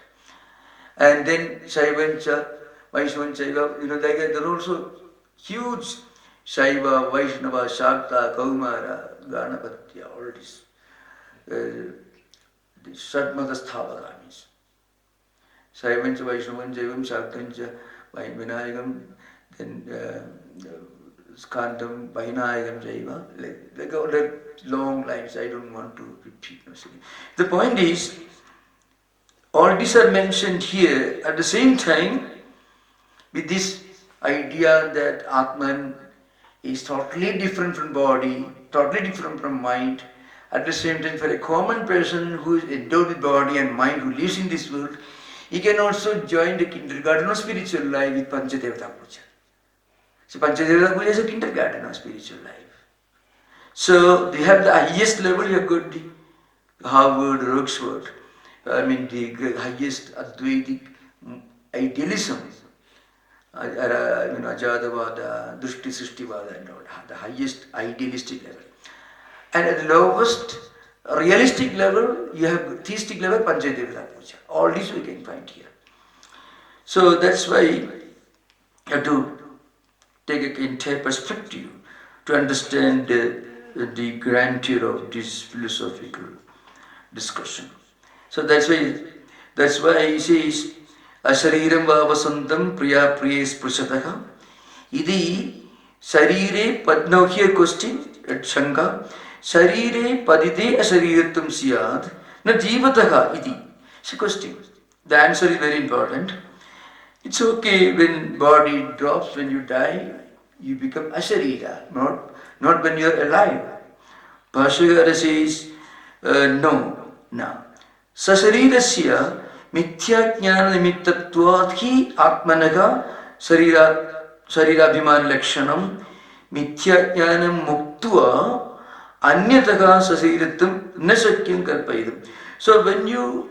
And then Shaivancha, Vaishnava, there are also huge Shaiva, Vaishnava, Shakta, Kaumara, Ganapatya, all this. The Shatmata Sthavagamis. Shaivancha, Vaishnavan, Jaivam, Shaktancha, Vinayagam, then Skandam, Vainayagam, Jaiva. Like all that long lines, I don't want to repeat. The point is, all these are mentioned here at the same time with this idea that Atman is totally different from body, totally different from mind. At the same time, for a common person who is endowed with body and mind, who lives in this world, he can also join the kindergarten of spiritual life with Panchadevata Puja. So Panchadevata Puja is a kindergarten of spiritual life. So they have the highest level, you have got the Harvard or Oxford, the highest Advaitic idealism, Ajadavada, Drishti Srishtivada and all, the highest idealistic level. And at the lowest realistic level, you have theistic level, Panchadevata Puja. All this we can find here. So that's why you have to take an entire perspective to understand the grandeur of this philosophical discussion. So that's why he says, Ashariram va vasantam priya priye sprushataha. Idi sarire pad. Now here question at Shanka. Sarire padite ashariratum siyad na jivataha idi. It's a question. The answer is very important. It's okay when body drops, when you die, you become asharira, not when you are alive. Bhashyam says, no. Now, sasarirasya mithya jnana nimittatvat hi atmanaga sharirabhiman lakshanam mithya jnanam muktva anyataga sasarirattam na shakyam kalpayidam. So when you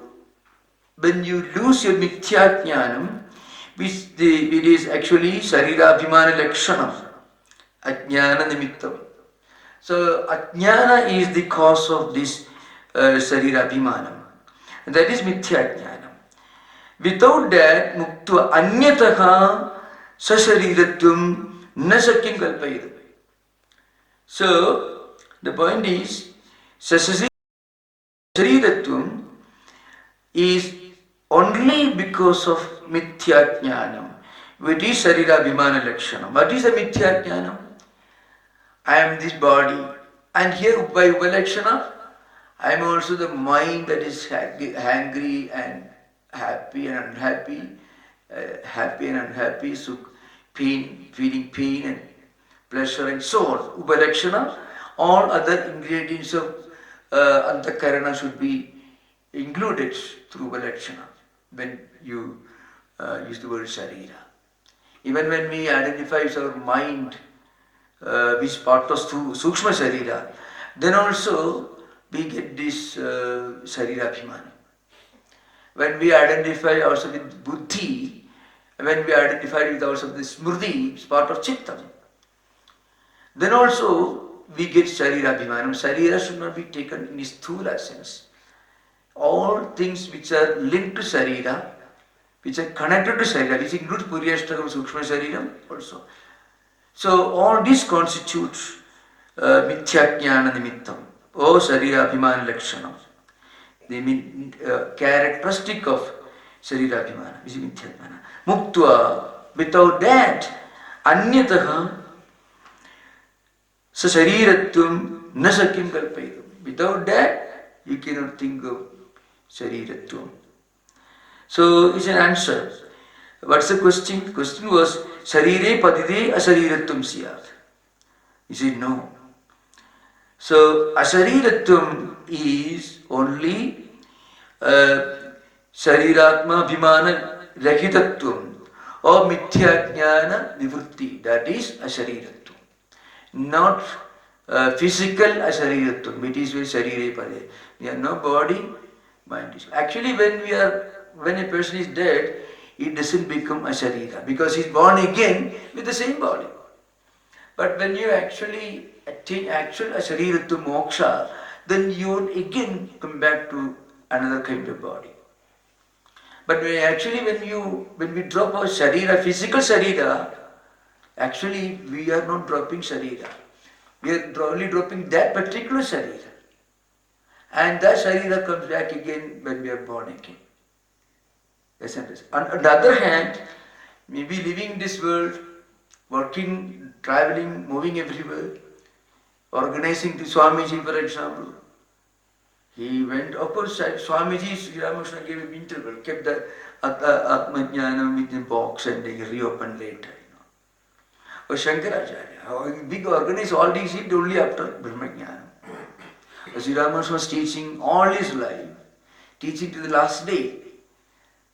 lose your mithya jnanam, which it is actually sharirabhimana lakshanam, ajnana nimittam. So ajnana is the cause of this sharirabhimanam. That is mithya jnanam. Without that, muktva anyataha sasariratvam na shakyam kalpayidam. So the point is, sasariratvam is only because of mithya jnanam, which is sharirabhimana lakshanam. What is a mithya jnanam? I am this body, and here by uvalakshana, I am also the mind that is angry and happy and unhappy, happy and unhappy, sukh, pain, feeling pain and pleasure and so on. Upalakshana, all other ingredients of antakarana should be included through Upalakshana when you use the word Sharira. Even when we identify our mind, which part of Sukshma Sharira, then also we get this Sharira Abhimana. When we identify ourselves with Buddhi, when we identify with ourselves with Smriti, it's part of Chittam, then also we get Sharira Abhimanam. Sharira should not be taken in its sthula sense. All things which are linked to Sharira, which are connected to Sharira, which includes Puriyashtakam, Sukshma Shariram also. So all this constitutes Mithya Jnana Nimittam, or Sharira Abhimana Lakshanam. The characteristic of Sharira Abhimana is Mithya Jnana. Muktva, without that, Anyataha Sa Shariratvam Na Sakyam Kalpayam. Without that, you cannot think of Shariratvam. So it's an answer. What's the question? The question was, Sharire Padide Ashariratvam Siyat. He said no. So Ashariratvam is only Shariratma Bhimana Rahitatvam or Mithya Jnana Nivrutti. That is Ashariratvam. Not physical Ashariratvam. It is with Sharire Padide. We have no body, mind is. Actually, when a person is dead, it doesn't become a sharira because he's born again with the same body. But when you actually attain actual asharira to moksha, then you would again come back to another kind of body. But when we drop our sharira, physical sharira, actually we are not dropping sharira. We are only dropping that particular sharira. And that sharira comes back again when we are born again. On the other hand, maybe living in this world, working, traveling, moving everywhere, organizing the Swamiji, for example. He went, of course, Swamiji, Sri Ramakrishna gave him interval, kept the Atmajnanam within box and they reopened later. Or Shankaracharya, big organized all these things only after Brahmajnanam. Sri Ramakrishna was teaching all his life, teaching to the last day.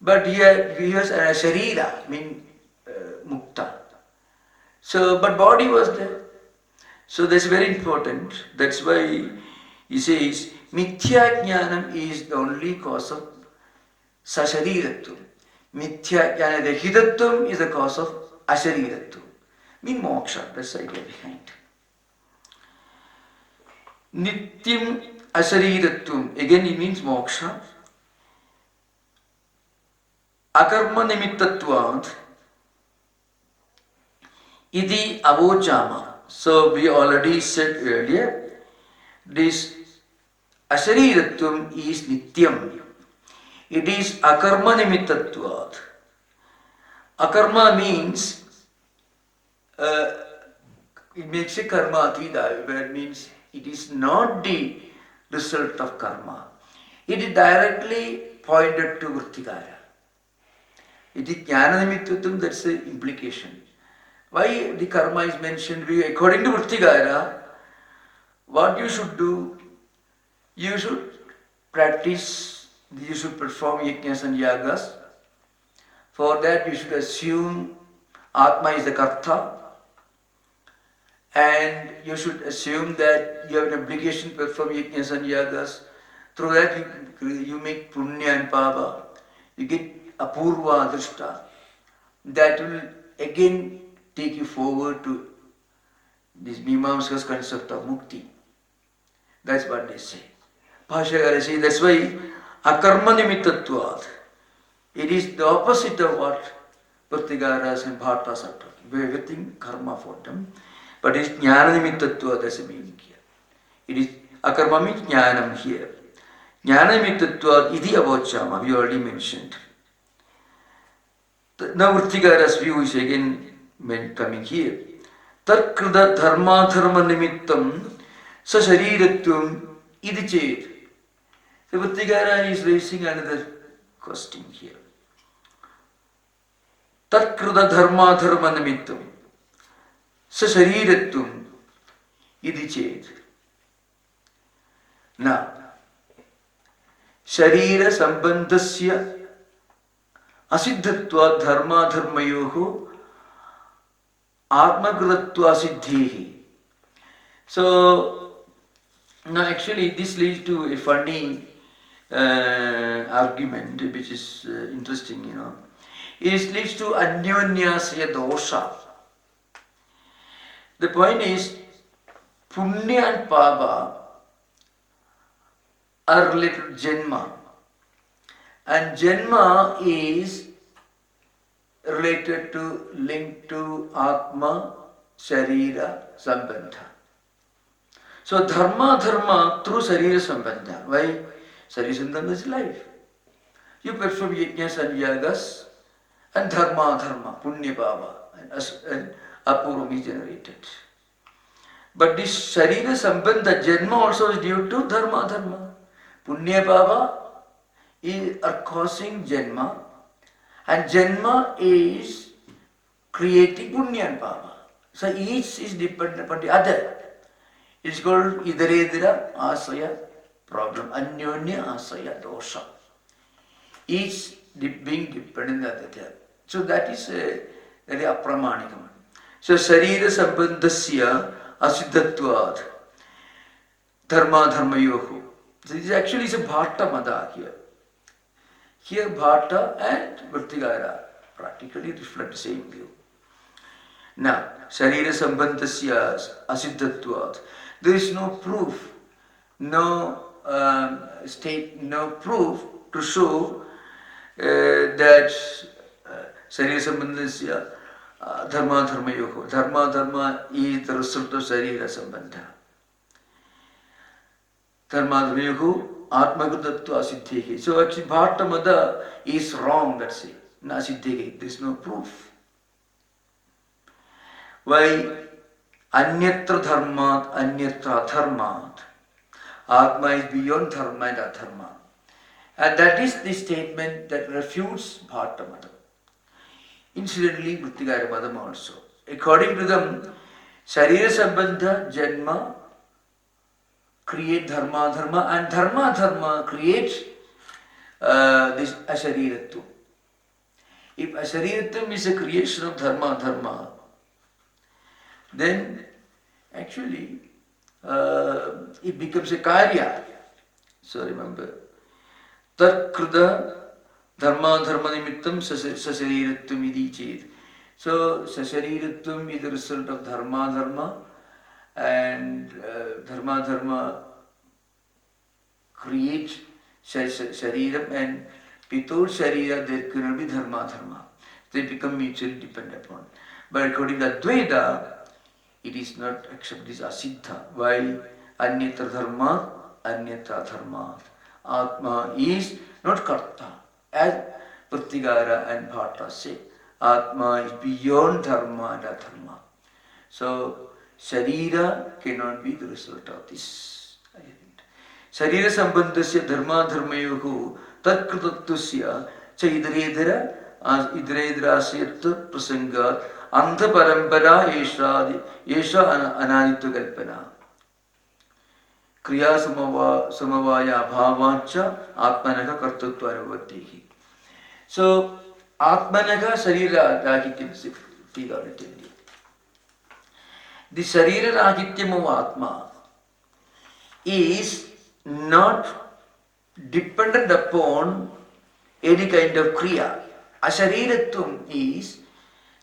But he was a sharira, mukta. So, but body was there. So that's very important. That's why he says, Mithya Jnanam is the only cause of sashariratvam. Mithya Jnana Rahitatvam is the cause of ashariratvam. Moksha, that's the idea behind. Nityam ashariratvam, again it means moksha. Akarma nimittatvad idi avochama. So we already said earlier, this ashariratvam is nityam. It is akarma nimittatvad. Akarma means it makes a karma atida, where it means it is not the result of karma. It is directly pointed to Vrittikara. It is jnana nimittatvam, that's the implication. Why the karma is mentioned? According to Vrittikara, what you should do, you should practice, you should perform yajnas and yagas. For that you should assume Atma is the Karta, and you should assume that you have an obligation to perform yajnas and yagas. Through that you make punya and pava. You get apurva drishta. That will again take you forward to this Mimamsa's concept of mukti. That's what they say. Bhashyam say, that's why akarma nimittatvad. It is the opposite of what Vrittigaras and Bhattas are talking. Everything karma for them. But it's jnana nimittatvad, that's the meaning here. It is akarma means jnanam here. Jnana nimittatvad idi avochama, we already mentioned. Now Vrittigara's view is again coming here. Tarkrida dharma dharma nimittam sa shariratvam idi ched. The Vrittigara is raising another question here. Tatkruta dharma dharma nimittam sa shariratvam idi ched. Now, sharira sambandhasya asiddhatva dharma dharmayoho atmakrutatva siddhehi. So, now actually this leads to a funny argument which is interesting, It leads to anyonyasya dosha. The point is, punya and papa are related to janma, and janma is related to, linked to atma, sharira, sambandha. So dharma through sharira sambandha. Why? Sharira sambandha is life. You perform yajnas and yagas, and dharma, punya bhava, and apurvam is generated. But this sharira sambandha, janma also is due to dharma. Punya bhava are causing janma, and janma is creating punya and bhava. So each is dependent upon the other. It's called idaredira asaya problem, anyonya asaya dosha. Each being dependent on the other. So that is a very apramanikam. So sharira sambandhasya asiddhatvad dharmayoho. So this actually is a bhatta mada here. Here bhatta and Vrittigara practically reflect the same view. Now, sharira sambandhasya asiddhatvad. There is no proof, no proof to show that sharira sambandhasya dharmayoho. Dharma is the result of sharira sambandha. Dharmayoho atmakrutatva asiddhehi. So actually bhatta mada is wrong, that's it. Na asiddhehi. There is no proof. Why? Anyatra dharmat, anyatra adharmat. Atma is beyond dharma and adharma. And that is the statement that refutes bhatta mada. Incidentally, Vrittigara madam also. According to them, sharira sambandha, janma, create dharma, and dharma creates this ashariratvam. If ashariratvam is a creation of dharma, then actually it becomes a karya. So remember, tatkruta dharma nimittam sashariratvam idi ched. So sashariratvam is the result of dharma, and dharma creates shariram, and without sharira there cannot be dharma. They become mutually dependent upon. But according to Advaita, it is not accepted, it is asiddha. Why? Anyatra dharma, anyatra dharma. Atma is not karta. As Vrittigara and Bhatta say, Atma is beyond dharma and adharma. So, sharira cannot be the result of this. Sharira sambandhasya dharmayoho tatkrutattusya cha idaredira asayatva prasangat antha parampara yesha anaditva kalpana. Kriya samavaya bhavacha atmanaka kartatva anuvatihi. So, atmanaka sharira rahityam figuratively. The sharira rahityam of atma is not dependent upon any kind of kriya. Ashariratvam is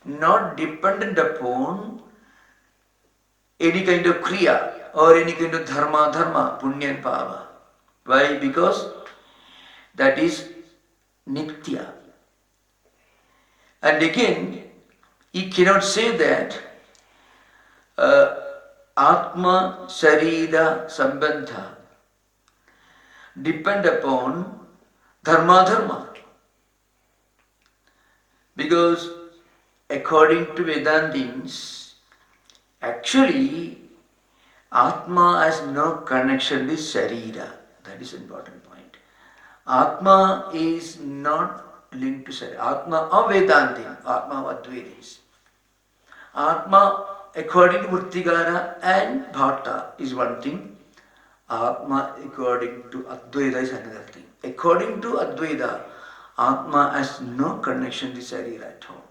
not dependent upon any kind of kriya or any kind of dharma, punya and pava. Why? Because that is nitya. And again, you cannot say that Atma, Sharira, Sambandha depend upon dharma. Because according to Vedantins, actually Atma has no connection with Sharira. That is an important point. Atma is not linked to Sarira. Atma of Vedanti, Atma of Advaitis. Atma, according to Murtigara and Bhatta, is one thing. Atma, according to Advaita, is another thing. According to Advaita, Atma has no connection to Sarira at all.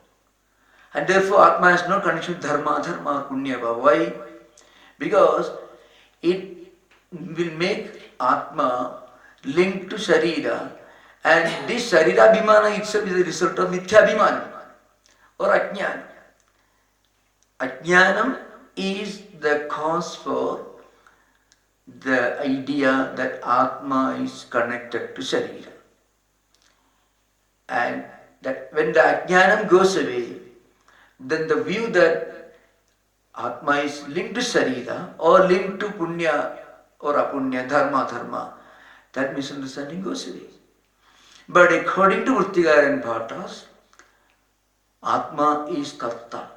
And therefore, Atma has no connection with Dharma, Dharma, Punya. Why? Because it will make Atma linked to Sarira, and this Sarira Abhimana itself is a result of Mithya Abhimana or Ajnana. Ajnanam is the cause for the idea that Atma is connected to Sarira. And that when the Ajnanam goes away, then the view that Atma is linked to Sarira or linked to Punya or Apunya, Dharma, Dharma, that misunderstanding goes away. But according to Vrittikara and Bhattas, Atma is Karta.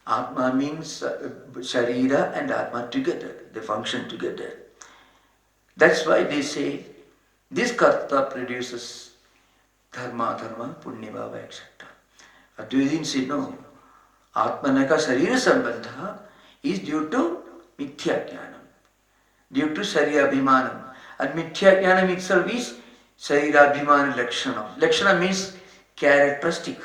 Atma means Sharira and Atma together, they function together. That's why they say this Karta produces Dharma, Dharma, Punya, Bhava, etc. Advaitins say no. Atmanaka Sarira Sambandha is due to Mithya Jnanam, due to Sarira Abhimanam. And Mithya Jnanam itself is Sarira Abhimana Lakshana. Lakshana means characteristic.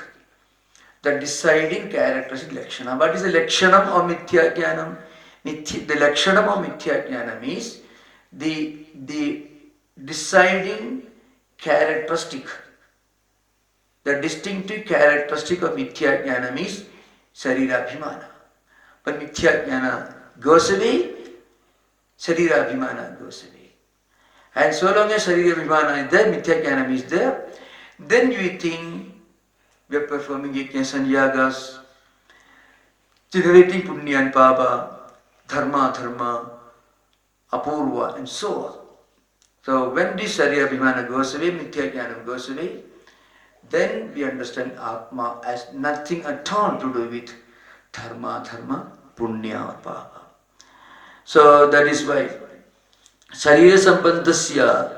The deciding characteristic Lakshana. What is the Lakshanam of Mithya Jnanam? The Lakshanam of Mithya Jnanam is the deciding characteristic. The distinctive characteristic of Mithya Jnanam is Sarira Abhimana. But Mithya Jnana goes away, Sarira Abhimana goes away. And so long as Sarira Abhimana is there, Mithya Jnanam is there, then you think we are performing yajnas and yagas, generating punya and papa, dharma, dharma, apurva, and so on. So when this Sarira Abhimana goes away, Mithya Jnanam goes away, then we understand Atma has nothing at all to do with dharma, dharma, punya or papa. So that is why Sarira Sambandhasya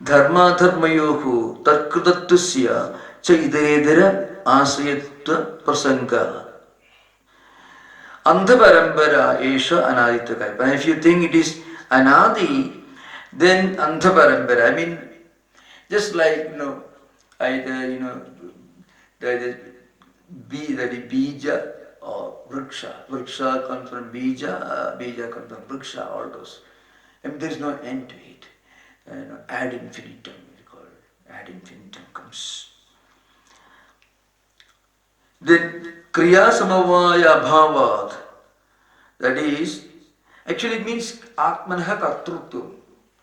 Dharma Dharmayohu Tarkrutattusya Cha Idedera Asayatva Prasanga Andha Parambara Esha Anadita Kalpa. And if you think it is Anadi, then Andha Parambara, I mean, just like, either, the bija or vriksha. Vriksha comes from bija, bija comes from vriksha, all those. I mean, there is no end to it. Ad infinitum, we call it. Ad infinitum comes. Then, kriya samavaya bhavad. That is, actually it means atmanaha kartrutvam.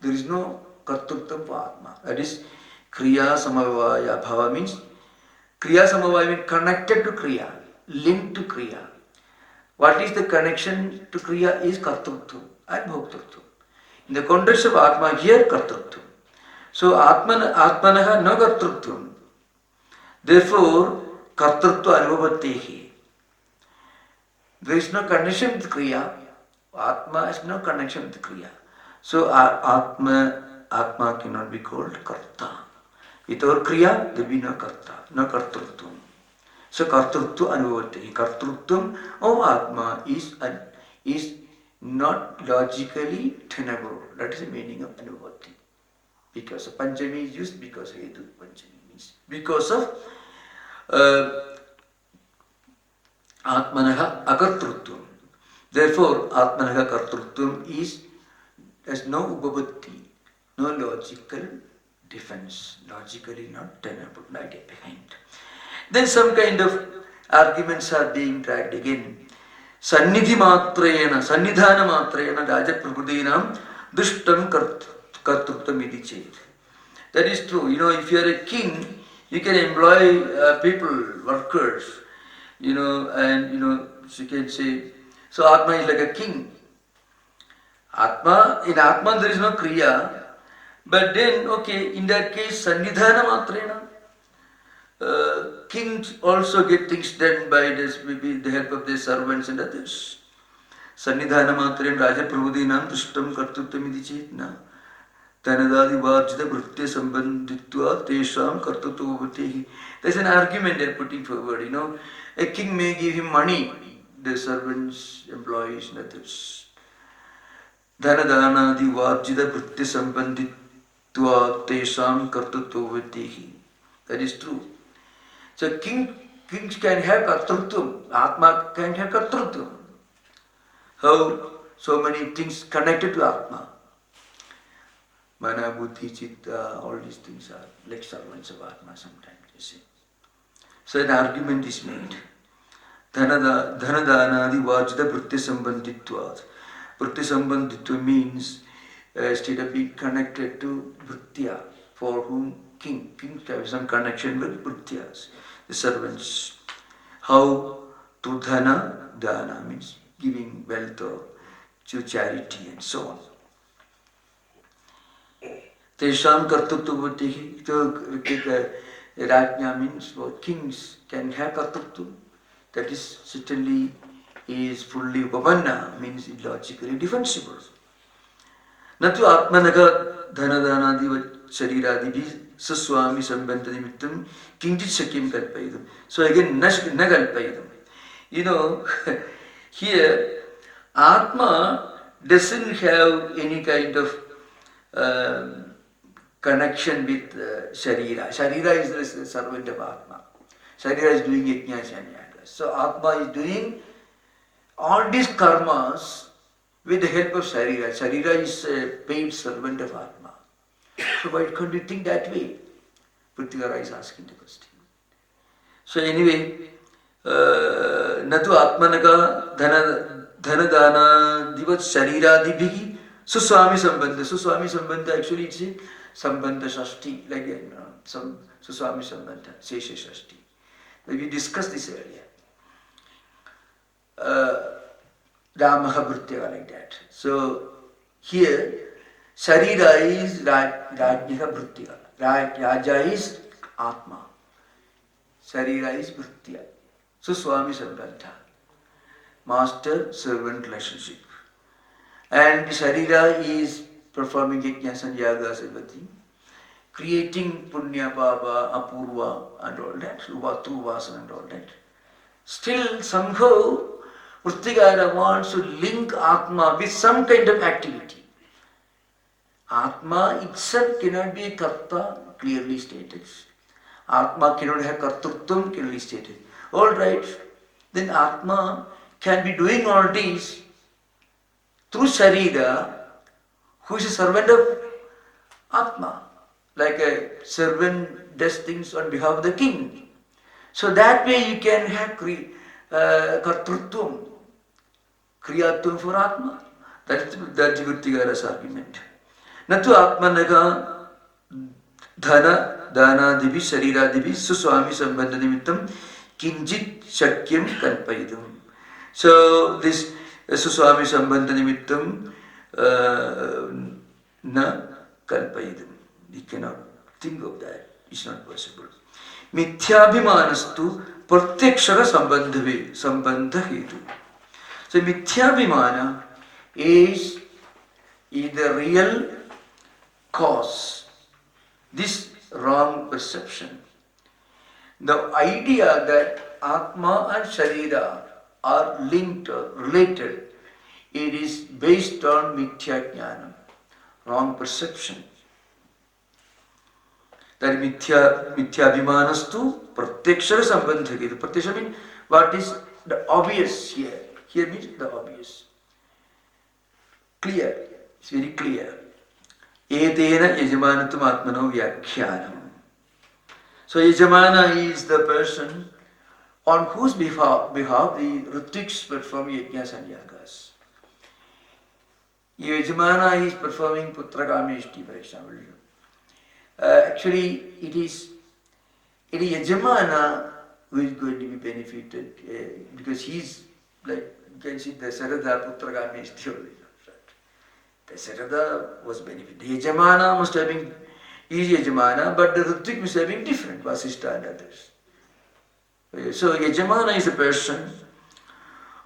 There is no kartrutvam for atma. That is, kriya samavaya bhava means, kriya samavaya means connected to kriya, linked to kriya. What is the connection to kriya is kartrutvam and bhoktrutvam. In the context of atma here, kartrutvam. So atmanaha no kartrutvam. Therefore, kartrutva anubhavattehi. There is no connection with kriya. Atma has no connection with kriya. So atma cannot be called karta. Without kriya, there will be no karta, no kartrutvam. So kartrutva anubhavattehi. Kartrutvam of atma is not logically tenable. That is the meaning of anubhati. Because of Panchami is used because of Hetu Panchami means. Because of Atmanaha akartrutvam. Therefore, Atmanaha kartrutvam has no ubhavati, no logical defense, logically not tenable, no idea behind. Then some kind of arguments are being dragged again. Sannidhi matrayana, sannidhana matrayana raja prabhudinam dushtam kartruttam iti chet. That is true. If you are a king, you can employ people, workers, and you can say, so Atma is like a king. In Atma there is no kriya, but then, in that case, sannidhana matrayana. Kings also get things done by this, maybe the help of their servants and others. Sannidhana matrayana raja prabhudinam dushtam kartruttam iti chetna. Dhanadadi varjita vritya sambandhitva tesham kartatuvati. There's an argument they're putting forward, A king may give him money, the servants, employees, and others. Dhanadhanadi varjita vritya sambandhitva tesham kartatuvati. That is true. So kings can have kartrutvam, Atma can have kartrutvam. How so many things connected to Atma. Mana, Buddhi, Chitta, all these things are like servants of Atma sometimes, you see. So an argument is made. Dhanadhanadi vajita vritya sambandhitvat. Vritya sambandhitva means state of being connected to vritya, for whom kings have some connection with vrityas, the servants. How? To dana means giving wealth or to charity and so on. Tesham kartatuvati. Rajna means for kings can have kartatvu. That is certainly is fully vavanna, means illogically defensible. Natu atmanaka dhanadhanadi shariradibi saswami sambandhanimittam kinjit shakyam kalpayidam. So again, na kalpayidam. Here Atma doesn't have any kind of connection with Sharira. Sharira is the servant of Atma. Sharira is doing yajnas and yagas. So Atma is doing all these karmas with the help of Sharira. Sharira is a paid servant of Atma. So why can't you think that way? Prithigara is asking the question. So anyway, Natu Atmanaka Dhanadana Divat Sharira Dibhi Suswami Sambandha. Suswami Sambandha actually it's a Sambandha Shashti, like some Suswami Sambandha, Sesha Shashti. We discussed this earlier. Ramaha Bhritya like that. So here Sharira is Rajniha Bhritya. Raja is Atma. Sharira is Bhritya. So Swami Sambandha. Master-servant relationship. And Sharira is performing yajnas and yagas, everything, creating punya, bhava, apurva and all that, vatu, vasana and all that. Still somehow Vrittigara wants to link Atma with some kind of activity. Atma itself cannot be a karta, clearly stated. Atma cannot have kartrutvam, clearly stated. Alright, then Atma can be doing all these through Sharira, who is a servant of Atma, like a servant does things on behalf of the king. So that way you can have kartrutvam, kriyatvam for Atma. That's Vrittigara's argument. Natu Atmanaka dhana divi sharira divi suswami sambandha nimittam kinjit shakyam kalpayidam. So this suswami sambandha nimittam na kalpayidam. You cannot think of that. It's not possible. Mithyabhimanastu pratyakshara sambandha hetu. So mithyabhimana is the real cause. This wrong perception. The idea that Atma and Sharira are linked or related, it is based on mithya jnana, wrong perception. That mithyabhimanastu pratyakshara sambandha hetu. Pratyaksha means what is the obvious here. Here means the obvious. Clear. It's very clear. Etena yajamanatum atmano vyakhyanam. So yajamana is the person on whose behalf the Ritiks perform yajnas and yagas. Yajamana is performing putrakameshti, for example. Actually, it is Yajamana who is going to be benefited because he is like, you can see the Sarada putrakameshti only. The Sarada was benefited. The Yajamana must have been, is Yajamana, but the Ritik must have been different, Vasishtha and others. So Yajamana is a person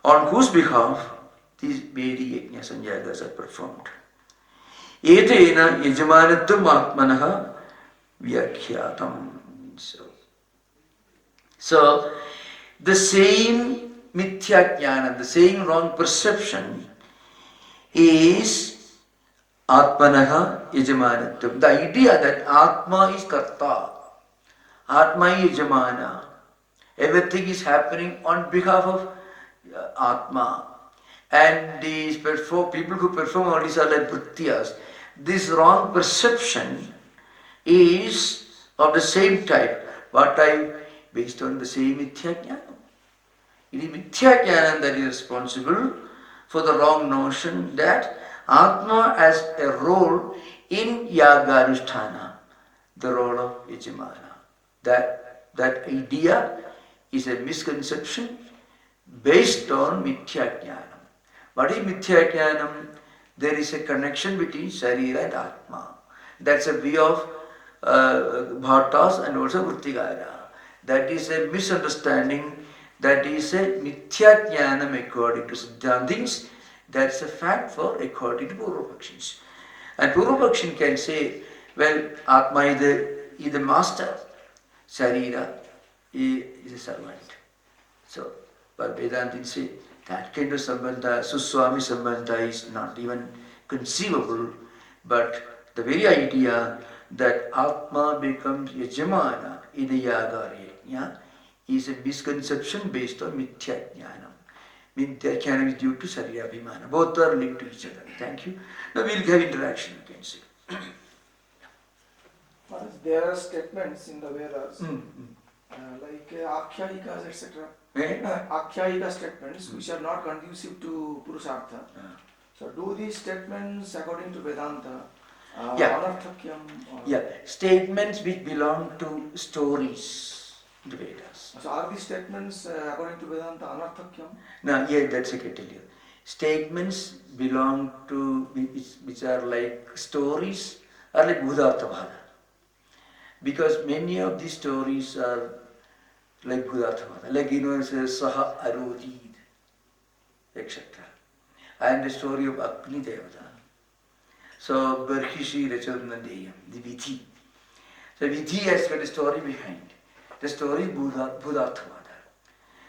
on whose behalf these Vedi yajnas and yagas are performed. Etena yajamanatum atmanaha vyakyatam. So the same mithya jnana, the same wrong perception is atmanaha yajamanatum. The idea that Atma is karta, Atma is yajamana. Everything is happening on behalf of Atma. And these people who perform all these are like vrittiyas. This wrong perception is of the same type. What type? Based on the same mithya jnana. It is mithya jnana that is responsible for the wrong notion that Atma has a role in yaganusthana, the role of yajamana. That idea is a misconception based on mithya jnana. What is mithya jnanam? There is a connection between Sharira and Atma. That's a view of Bhattas and also Vrittigara. That is a misunderstanding. That is a mithya jnanam according to Siddhantins. That's a fact for according to Purvapakshins. And Purvapakshins can say, well, Atma is the master, Sharira is a servant. So, but Vedantins say that kind of sambandha, Suswami sambandha is not even conceivable, but the very idea that Atma becomes Yajamana in the Yaga Yajna is a misconception based on Mithya Jnanam. Mithya Jnanam is due to Sarya Abhimana. Both are linked to each other. Thank you. Now we'll have interaction, you can see. There are statements in the Vedas, like Akhyayikas, etc. Akhyayika statements which are not conducive to Purusartha. So do these statements according to Vedanta anarthakyam? Yeah, statements which belong to stories in the Vedas. So are these statements according to Vedanta anarthakyam? No, yeah, that's I can tell you. Statements belong to, which are like stories, are like Bhudarthavada. Because many of these stories are like Bhudarthavada. Like, it says Saha Arodid, etc. And the story of Agni Devata. So, Barhishi Racharnandeyam, the Vidhi. So, Vidhi has got a story behind. The story is Bhudarthavada.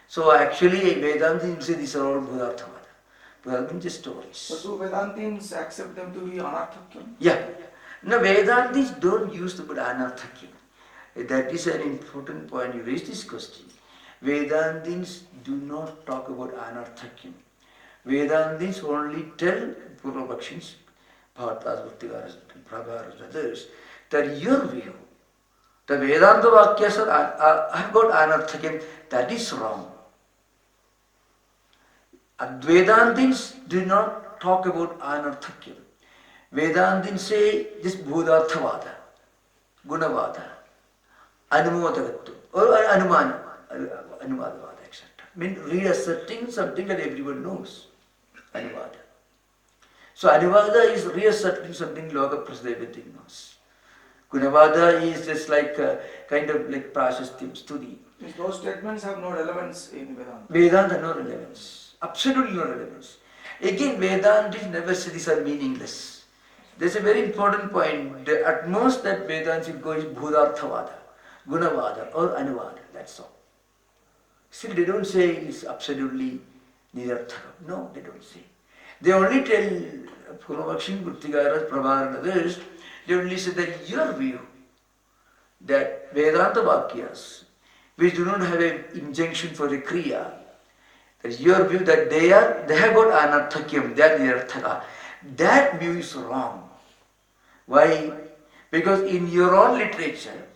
So, actually, Vedantins say these are all Bhudarthavada. Bhudarthavada means stories. So, do Vedantins accept them to be anarthakyam? Yeah. No, Vedantins don't use the word anarthakyam. That is an important point. You raised this question. Vedantins do not talk about anarthakyam. Vedantins only tell Purvapakshins, Bhattas, Vrittigaras, Prabharas, others, that your view, the Vedanta Vakyas have got anarthakyam, that is wrong. Vedantins do not talk about anarthakyam. Vedantins say just Bhudarthavada, Gunavada, Anumodagattva, or Anumana, Anuvadavada, etc. Means reasserting something that everyone knows. Anuvada. So Anuvada is reasserting something Loka Prasada everything knows. Gunavada is just like kind of like Prashastim, Studi. Those statements have no relevance in Vedanta. Vedanta no relevance. Absolutely no relevance. Again, Vedanta never say these are meaningless. There's a very important point. The at most that Vedanta will go is Bhudarthavada, Gunavada or Anuvada. That's all. Still they don't say it's absolutely Nirarthaka. No, they don't say. They only tell Purvapakshins, Vrittigaras, Prabhara and others, they only say that your view that Vedanta Vakyas, which do not have an injunction for a Kriya, that is your view that they have got anarthakyam, they are nirarthaka. That view is wrong. Why? Because in your own literature,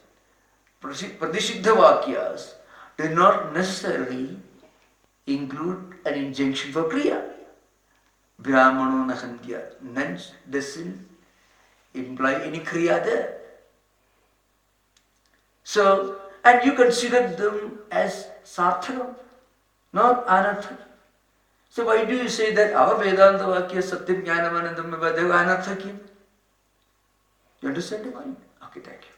Pratisiddha Vakyas do not necessarily include an injunction for Kriya. Brahmano Nahantya. None doesn't imply any Kriya there. So, and you consider them as Sarthakam, not Anarthakam. So why do you say that our Vedanta Vakya Satyam Jnanam Anandam Vadav Anarthakam? You understand the point? Okay, thank you.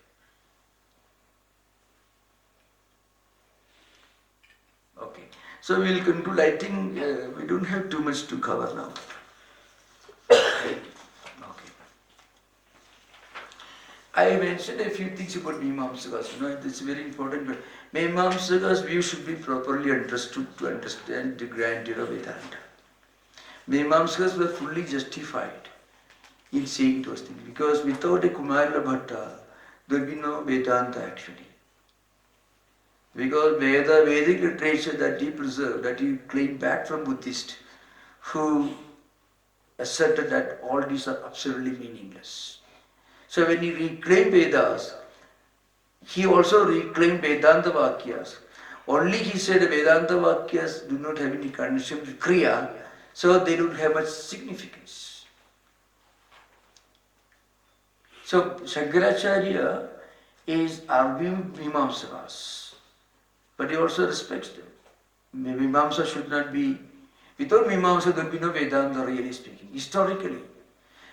Okay, so we will conclude. I think we don't have too much to cover now. Okay. I mentioned a few things about Mimamsakas. It's very important. But Mimamsakas' view should be properly understood to understand the grandeur of Vedanta. Mimamsakas were fully justified in saying those things because without a Kumarila Bhatta, there will be no Vedanta actually. Because Vedic literature that he preserved, that he claimed back from Buddhists, who asserted that all these are absolutely meaningless. So when he reclaimed Vedas, he also reclaimed Vedanta Vakyas. Only he said Vedanta Vakyas do not have any connection with Kriya, so they don't have much significance. So Shankaracharya is arguing Mimamsakas, but he also respects them. Mimamsa should not be, without Mimamsa there will be no Vedanta really speaking. Historically,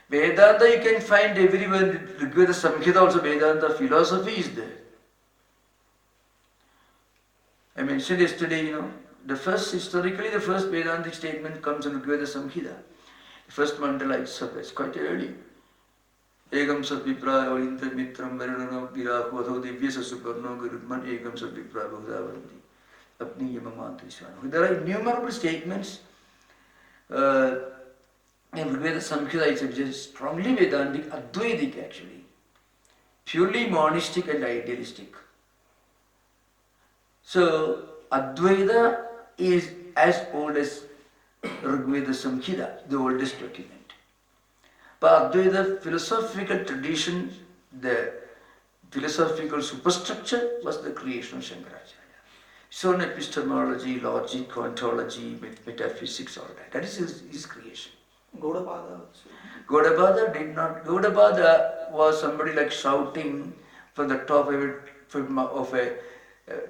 Vedanta you can find everywhere. Rigveda Samhita also Vedanta philosophy is there. I mentioned yesterday, historically the first Vedantic statement comes in Rigveda Samhita. The first mandala itself is quite early. Egam Savipraya Valindra Mitram Varunano Virahu Adho Divyasa Suparno Gurudman Egam Savipraya Bhagavandi Apni Yamamantrisvana. There are innumerable statements in Rigveda Samhita itself, which is strongly Vedantic, Advaitic actually, purely monistic and idealistic. So Advaita is as old as Rigveda Samhita, the oldest document. But Advaita philosophical tradition, the philosophical superstructure was the creation of Shankaracharya. So in epistemology, logic, ontology, metaphysics, all that. That is his creation. Gaudapada did not. Gaudapada was somebody like shouting from the top of a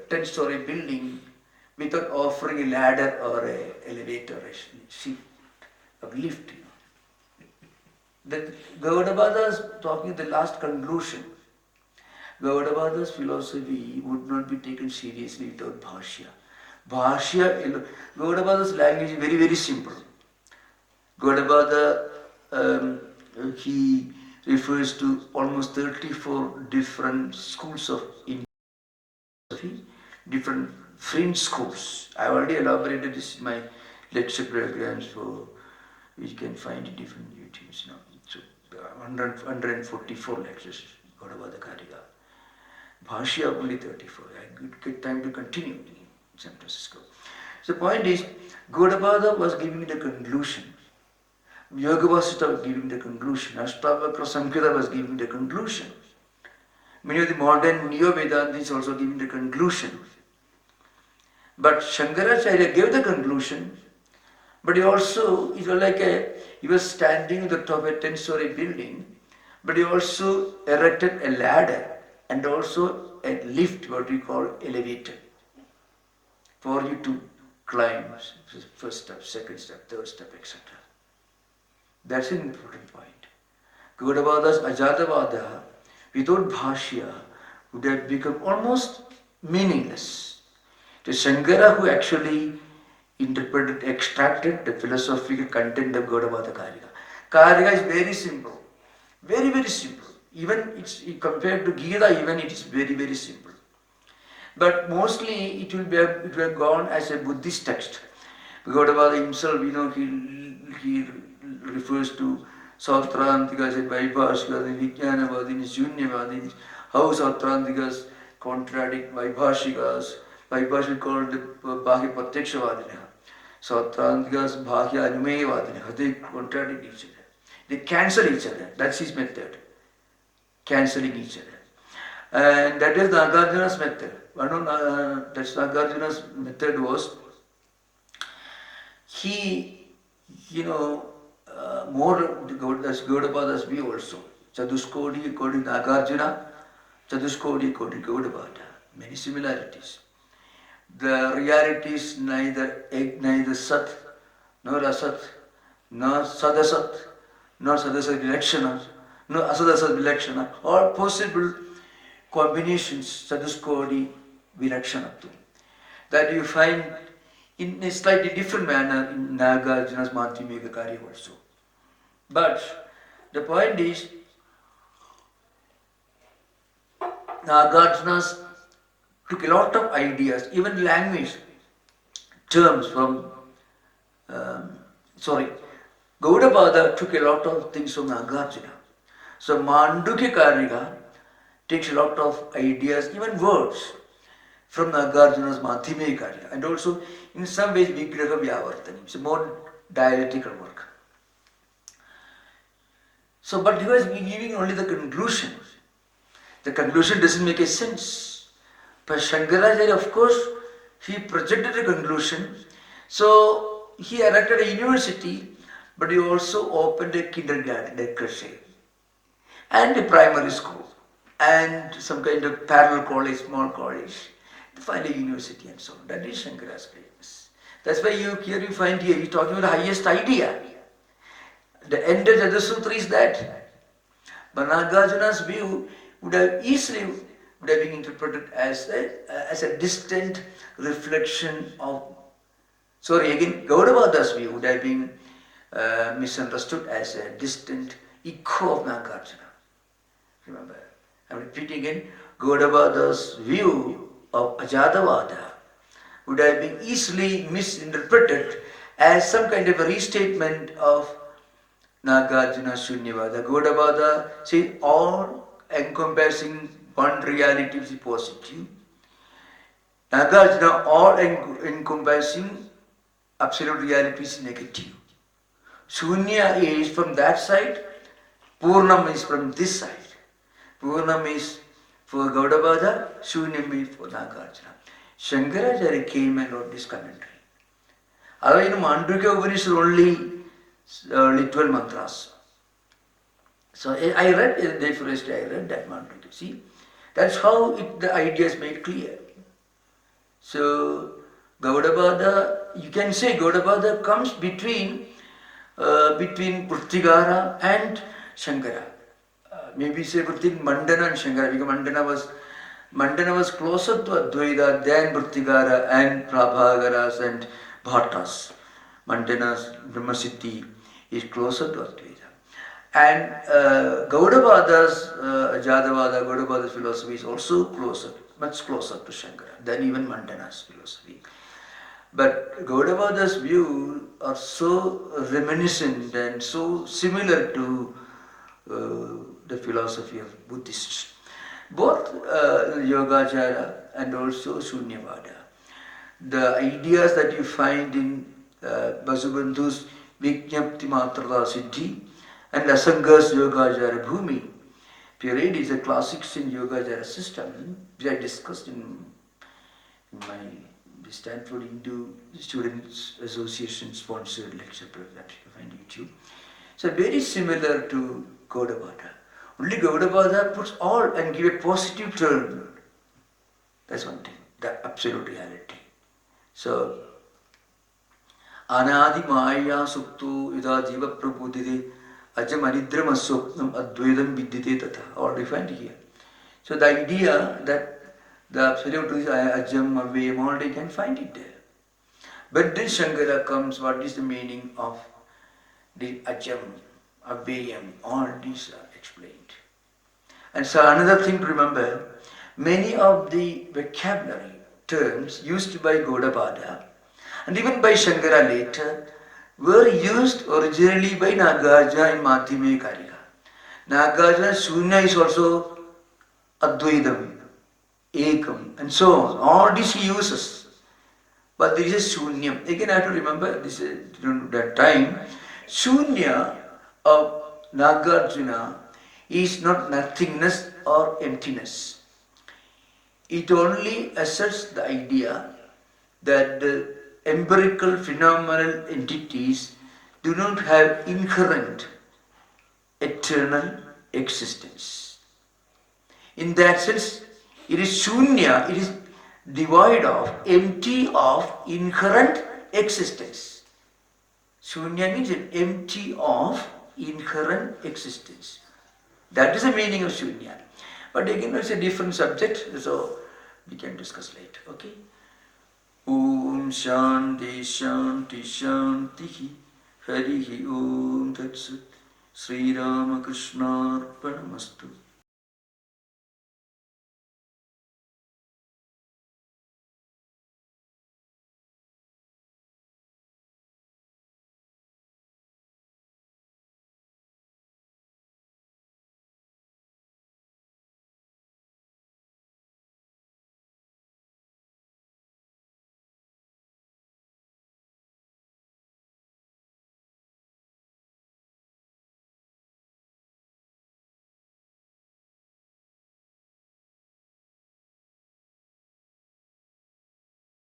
10-story building without offering a ladder or an elevator, a sheet of lift. That Gaudapada is talking the last conclusion. Gaudapada's philosophy would not be taken seriously without Bhashya. Gaudapada's language is very, very simple. Gaudapada, he refers to almost 34 different schools of philosophy, different fringe schools. I already elaborated this in my lecture programs which you can find in different YouTubes. So 144 lectures, Gaudapada Karika. Bhashya only 34. I get time to continue in San Francisco. So the point is, Gaudapada was giving the conclusion. Yoga Vasita was giving the conclusion. Ashtavakra Samkhya was giving the conclusion. Many of the modern Neo-Vedantis also giving the conclusion. But Shankaracharya gave the conclusion, but he also, he was standing at the top of a 10-story building, but he also erected a ladder and also a lift, what we call elevator, for you to climb first step, second step, third step, etc. That's an important point. Gaudapada's Ajatavada without Bhashya would have become almost meaningless. It is Shankara who actually extracted the philosophical content of Gaudapada Karika. Karika is very simple, very, very simple. Even it's compared to Gita, even it is very, very simple. But mostly it will have gone as a Buddhist text. Gaudapada himself, he refers to Sautrantikas and Vaibhashikas and Vijnanavadinis, Shunyavadinis, how Sautrantikas contradict Vaibhashikas. Vaibhashikas called the Bhagya Pratyakshavadirah. Sautrantikas Bhagya Anumeyavadinah. They contradict each other. They cancel each other. That's his method. Cancelling each other. And that is Nagarjuna's method. That's Nagarjuna's method was, he, more that's Gaudapada's view also. Chaduskodi according to Nagarjuna, Chaduskodi according to Gaudapada. Many similarities. The reality is neither Sat, nor Asat, nor Sadasat, nor Sadasat Vilakshana, nor Asadasat Vilakshana, or possible combinations, Chaduskodi Vilakshanatvam, that you find in a slightly different manner in Nagarjuna's Madhyamika Karya also. But the point is, Nagarjuna's took a lot of ideas, even language, terms from, Gaudapada took a lot of things from Nagarjuna. So Mandukya Karika takes a lot of ideas, even words, from Nagarjuna's Madhyamika Karika. And also, in some ways, Vigraha Vyavartani. It's a more dialectical work. So, but he was giving only the conclusion. The conclusion doesn't make a sense. But Shankaracharya, of course, he projected a conclusion. So, he erected a university, but he also opened a kindergarten, a crèche, and a primary school, and some kind of parallel college, small college, finally university and so on. That is Shankara's greatness. That's why you find here, he's talking about the highest idea. The end of the Sutra is that. But Nagarjuna's view would have been interpreted as a distant reflection of. Sorry, again, Gaudavada's view would have been misunderstood as a distant echo of Nagarjuna. Remember, I'm repeating again, Gaudavada's view of Ajatavada would have been easily misinterpreted as some kind of a restatement of Nagarjuna Shunyavada. Gaudavada says all encompassing one reality is positive. Nagarjuna all encompassing absolute reality is negative. Shunya is from that side, Purnam is from this side. Purnam is for Gaudavada, Shunyam is for Nagarjuna. Shankaracharya came and wrote this commentary. Although in Mandukya Upanishad only 12 mantras. So I read, day first I read that Mandukya. See, that's how the idea is made clear. So Gaudavada, you can say Gaudavada comes between Vrittigara and Shankara. Maybe say between Mandana and Shankara, because Mandana was closer to Advaita than Vrittigara and Prabhagaras and Bhattas. Mandana's Brahmasiddhi is closer to Advaita. And Gaudavada's Gaudavada's philosophy is also closer, much closer to Shankara than even Mandana's philosophy. But Gaudavada's views are so reminiscent and so similar to the philosophy of Buddhists. Both Yogacara and also Shunyavada. The ideas that you find in Vasubandhu's Vijñapti Matrada Siddhi and Asanga's Yogacara Bhumi. Period is a classics in Yogacara system, which I discussed in my Stanford Hindu Students Association sponsored lecture that you find on YouTube. So very similar to Gaudavada. Only Gaudavada puts all and give a positive turn. That's one thing, the absolute reality. So, Anadi Maya Suktu Ida Jiva Prabhudide Ajam Anidrama Suknam Advaidam Vidyate Tata. All defined here. So the idea that the absolute is Ajam, Avayam, all they can find it there. But then Shankara comes, what is the meaning of the Ajam, Avayam, all these are explained. And so another thing to remember, many of the vocabulary terms used by Gaudavada and even by Shankara later were used originally by Nagarjuna in Madhyamika Karika. Nagarjuna Shunya is also Advaidam, Ekam, and so on. All these he uses. But there is a Shunyam. Again, I have to remember this that time. Shunya of Nagarjuna is not nothingness or emptiness. It only asserts the idea that the empirical phenomenal entities do not have inherent eternal existence. In that sense, it is shunya, it is devoid of, empty of inherent existence. Shunya means empty of inherent existence. That is the meaning of shunya. But again, it's a different subject, so we can discuss later. Okay? Om Shanti Shanti Shanti Harihi Om Tat Sat Sri Ramakrishna Arpanamastu.